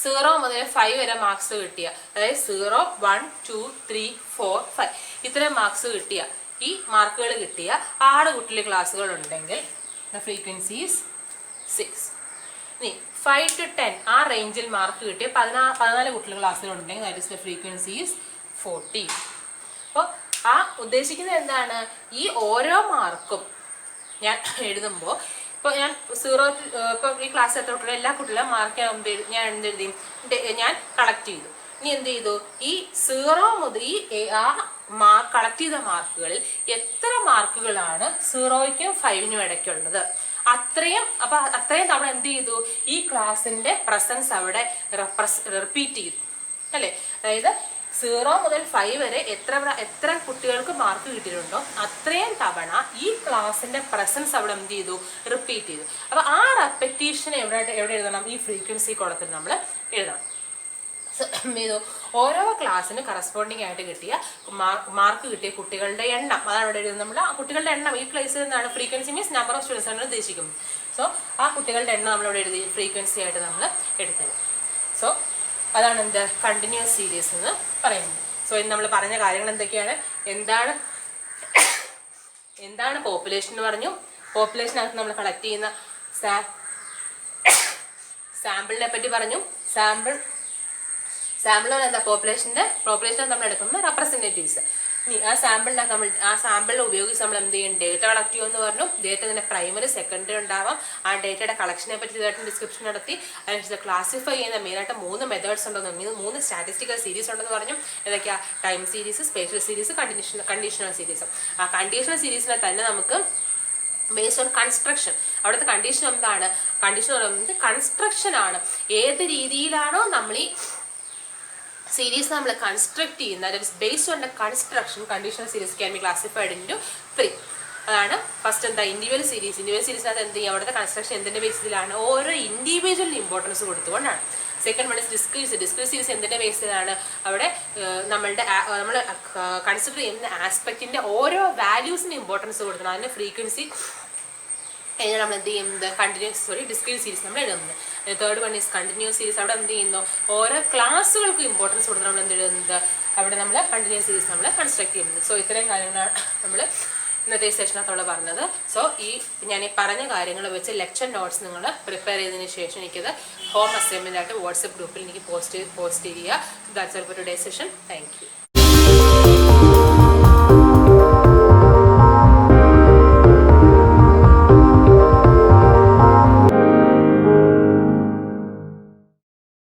S1: 0 മുതൽ 5 വരെ മാർക്സ് കിട്ടിയ, അതായത് 0, 1, 2, 3, 4, 5 ഇത്രയും മാർക്സ് കിട്ടിയ, ഈ മാർക്കുകൾ കിട്ടിയ 6 കുട്ടികളുടെ ക്ലാസ്സുകൾ ഉണ്ടെങ്കിൽ the frequency is 6. ഇനി 5 to 10 ആ റേഞ്ചിൽ മാർക്ക് കിട്ടിയ 14 കുട്ടികളുടെ ക്ലാസ്സുകൾ ഉണ്ടെങ്കിൽ that is the frequency is 40. അപ്പോൾ ആ ഉദ്ദേശിക്കുന്നത് എന്താണ്, ഈ ഓരോ മാർക്കും ഞാൻ എഴുതുമ്പോൾ, ഇപ്പോൾ ഞാൻ 0 ഇപ്പോൾ ഈ ക്ലാസ് എത്ര കുട്ടികൾ, എല്ലാ കുട്ടികളും മാർക്ക് ഞാൻ എന്തെഴുതി, ഞാൻ കളക്ട് ചെയ്തു. ഇനി എന്ത് ചെയ്തു, ഈ 0 മുതൽ ഈ കളക്ട് ചെയ്ത മാർക്കുകളിൽ എത്ര മാർക്കുകളാണ് 0യ്ക്കും 5നും ഇടയ്ക്കുള്ളത്, അത്രയും തവണ എന്ത് ചെയ്തു, ഈ ക്ലാസ്സിന്റെ പ്രസൻസ് അവിടെ റിപ്പീറ്റ് ചെയ്തു അല്ലേ. അതായത് 0 മുതൽ 5 വരെ എത്ര കുട്ടികൾക്ക് മാർക്ക് കിട്ടിയിട്ടുണ്ടോ അത്രയും തവണ ഈ ക്ലാസ്സിന്റെ പ്രസൻസ് അവിടെ എന്ത് ചെയ്തു, റിപ്പീറ്റ് ചെയ്തു. അപ്പൊ ആ റെപ്പറ്റീഷൻ എവിടെ എഴുതണം, ഈ ഫ്രീക്വൻസി കോളത്തിൽ നമ്മൾ എഴുതണം. ഓരോ ക്ലാസ്സിന് കറസ്പോണ്ടിങ് ആയിട്ട് കിട്ടിയ മാർക്ക് കിട്ടിയ കുട്ടികളുടെ എണ്ണം, അതാണ് ഇവിടെ എഴുതുന്നത്. നമ്മൾ ആ കുട്ടികളുടെ എണ്ണം ഈ ക്ലാസ്സിൽ നിന്നാണ്, frequency means number of students ആണ് ഉദ്ദേശിക്കുന്നത്. സോ ആ കുട്ടികളുടെ എണ്ണം നമ്മളിവിടെ എഴുതി ഫ്രീക്വൻസി ആയിട്ട് നമ്മൾ എടുത്തത്. സോ അതാണ് എന്ത് കണ്ടിന്യൂസ് സീരീസ് എന്ന് പറയുന്നത്. സോ ഇന്ന് നമ്മൾ പറഞ്ഞ കാര്യങ്ങൾ എന്തൊക്കെയാണ്, എന്താണ് പോപ്പുലേഷൻ എന്ന് പറഞ്ഞു. പോപ്പുലേഷനകത്ത് നമ്മൾ കളക്ട് ചെയ്യുന്ന സാമ്പിളിനെ പറ്റി പറഞ്ഞു. സാമ്പിൾ എന്താ, പോപ്പുലേഷനെ നമ്മൾ എടുക്കുന്ന റെപ്രസെൻറ്റേറ്റീവ്സ്. ഇനി ആ സാമ്പിളിനെ ഉപയോഗിച്ച് നമ്മൾ എന്ത് ചെയ്യും, ഡേറ്റ കളക്ട് ചെയ്യുമെന്ന് പറഞ്ഞു. ഡേറ്റ തന്നെ പ്രൈമറി സെക്കൻഡറി ഉണ്ടാവാം. ആ ഡേറ്റയുടെ കളക്ഷനെ പറ്റി ഇതായിട്ട് ഡിസ്ക്രിപ്ഷൻ നടത്തി. അതിനനുസരിച്ച് ക്ലാസിഫൈ ചെയ്യുന്ന മെയിനായിട്ട് 3 മെത്തേഡ്സ് ഉണ്ടെന്ന് പറഞ്ഞു. 3 സ്റ്റാറ്റിസ്റ്റിക്കൽ സീരീസ് ഉണ്ടെന്ന് പറഞ്ഞു. ഏതൊക്കെയാ, time series, spatial series, conditional series. ആ കണ്ടീഷണൽ സീരീസിനെ തന്നെ നമുക്ക് ബേസ്ഡ് ഓൺ കൺസ്ട്രക്ഷൻ, അവിടുത്തെ കണ്ടീഷൻ എന്താണ്, കണ്ടീഷൻ പറയുന്നത് കൺസ്ട്രക്ഷൻ ആണ്. ഏത് രീതിയിലാണോ നമ്മൾ ഈ സീരീസ് നമ്മൾ കൺസ്ട്രക്ട് ചെയ്യുന്നത്, based on the construction conditional series can be classified into 3. അതാണ് ഫസ്റ്റ് എന്താ, ഇൻഡിവിജ്വൽ സീരീസിനകത്ത് എന്ത് ചെയ്യും, അവിടുത്തെ കൺസ്ട്രക്ഷൻ എന്തിന്റെ ബേസിലാണ്, ഓരോ ഇൻഡിവിജ്വലിന് ഇമ്പോർട്ടൻസ് കൊടുത്തുകൊണ്ടാണ്. Second one is discrete series എന്തിന്റെ ബേസിലാണ്, അവിടെ നമ്മൾ കൺസിഡർ ചെയ്യുന്ന ആസ്പെക്റ്റിന്റെ ഓരോ വാല്യൂസിന് ഇമ്പോർട്ടൻസ് കൊടുക്കണം. അതിന്റെ ഫ്രീക്വൻസി നമ്മൾ എന്ത് ചെയ്യുന്നത്, ഡിസ്ക്രീറ്റ് സീരീസ് നമ്മൾ എഴുതുന്നത്. Third one is continuous series, അവിടെ എന്ത് ചെയ്യുന്നു, ഓരോ ക്ലാസ്സുകൾക്ക് ഇമ്പോർട്ടൻസ് കൊടുത്ത് നമ്മൾ എന്ത് എഴുതുന്നത്, അവിടെ നമ്മൾ കണ്ടിന്യൂസ് സീരീസ് നമ്മൾ കൺസ്ട്രക്ട് ചെയ്യുന്നത്. സോ ഇത്രയും കാര്യങ്ങളാണ് നമ്മൾ ഇന്നത്തെ സെഷനകത്തോടെ പറഞ്ഞത്. സോ ഞാൻ ഈ പറഞ്ഞ കാര്യങ്ങൾ വെച്ച് ലെക്ചർ നോട്ട്സ് നിങ്ങൾ പ്രിപ്പയർ ചെയ്തതിന് ശേഷം എനിക്കത് ഹോം അസൈൻമെൻ്റ് ആയിട്ട് വാട്സപ്പ് ഗ്രൂപ്പിൽ എനിക്ക് പോസ്റ്റ് ചെയ്യുക. That's all for today session. Thank you.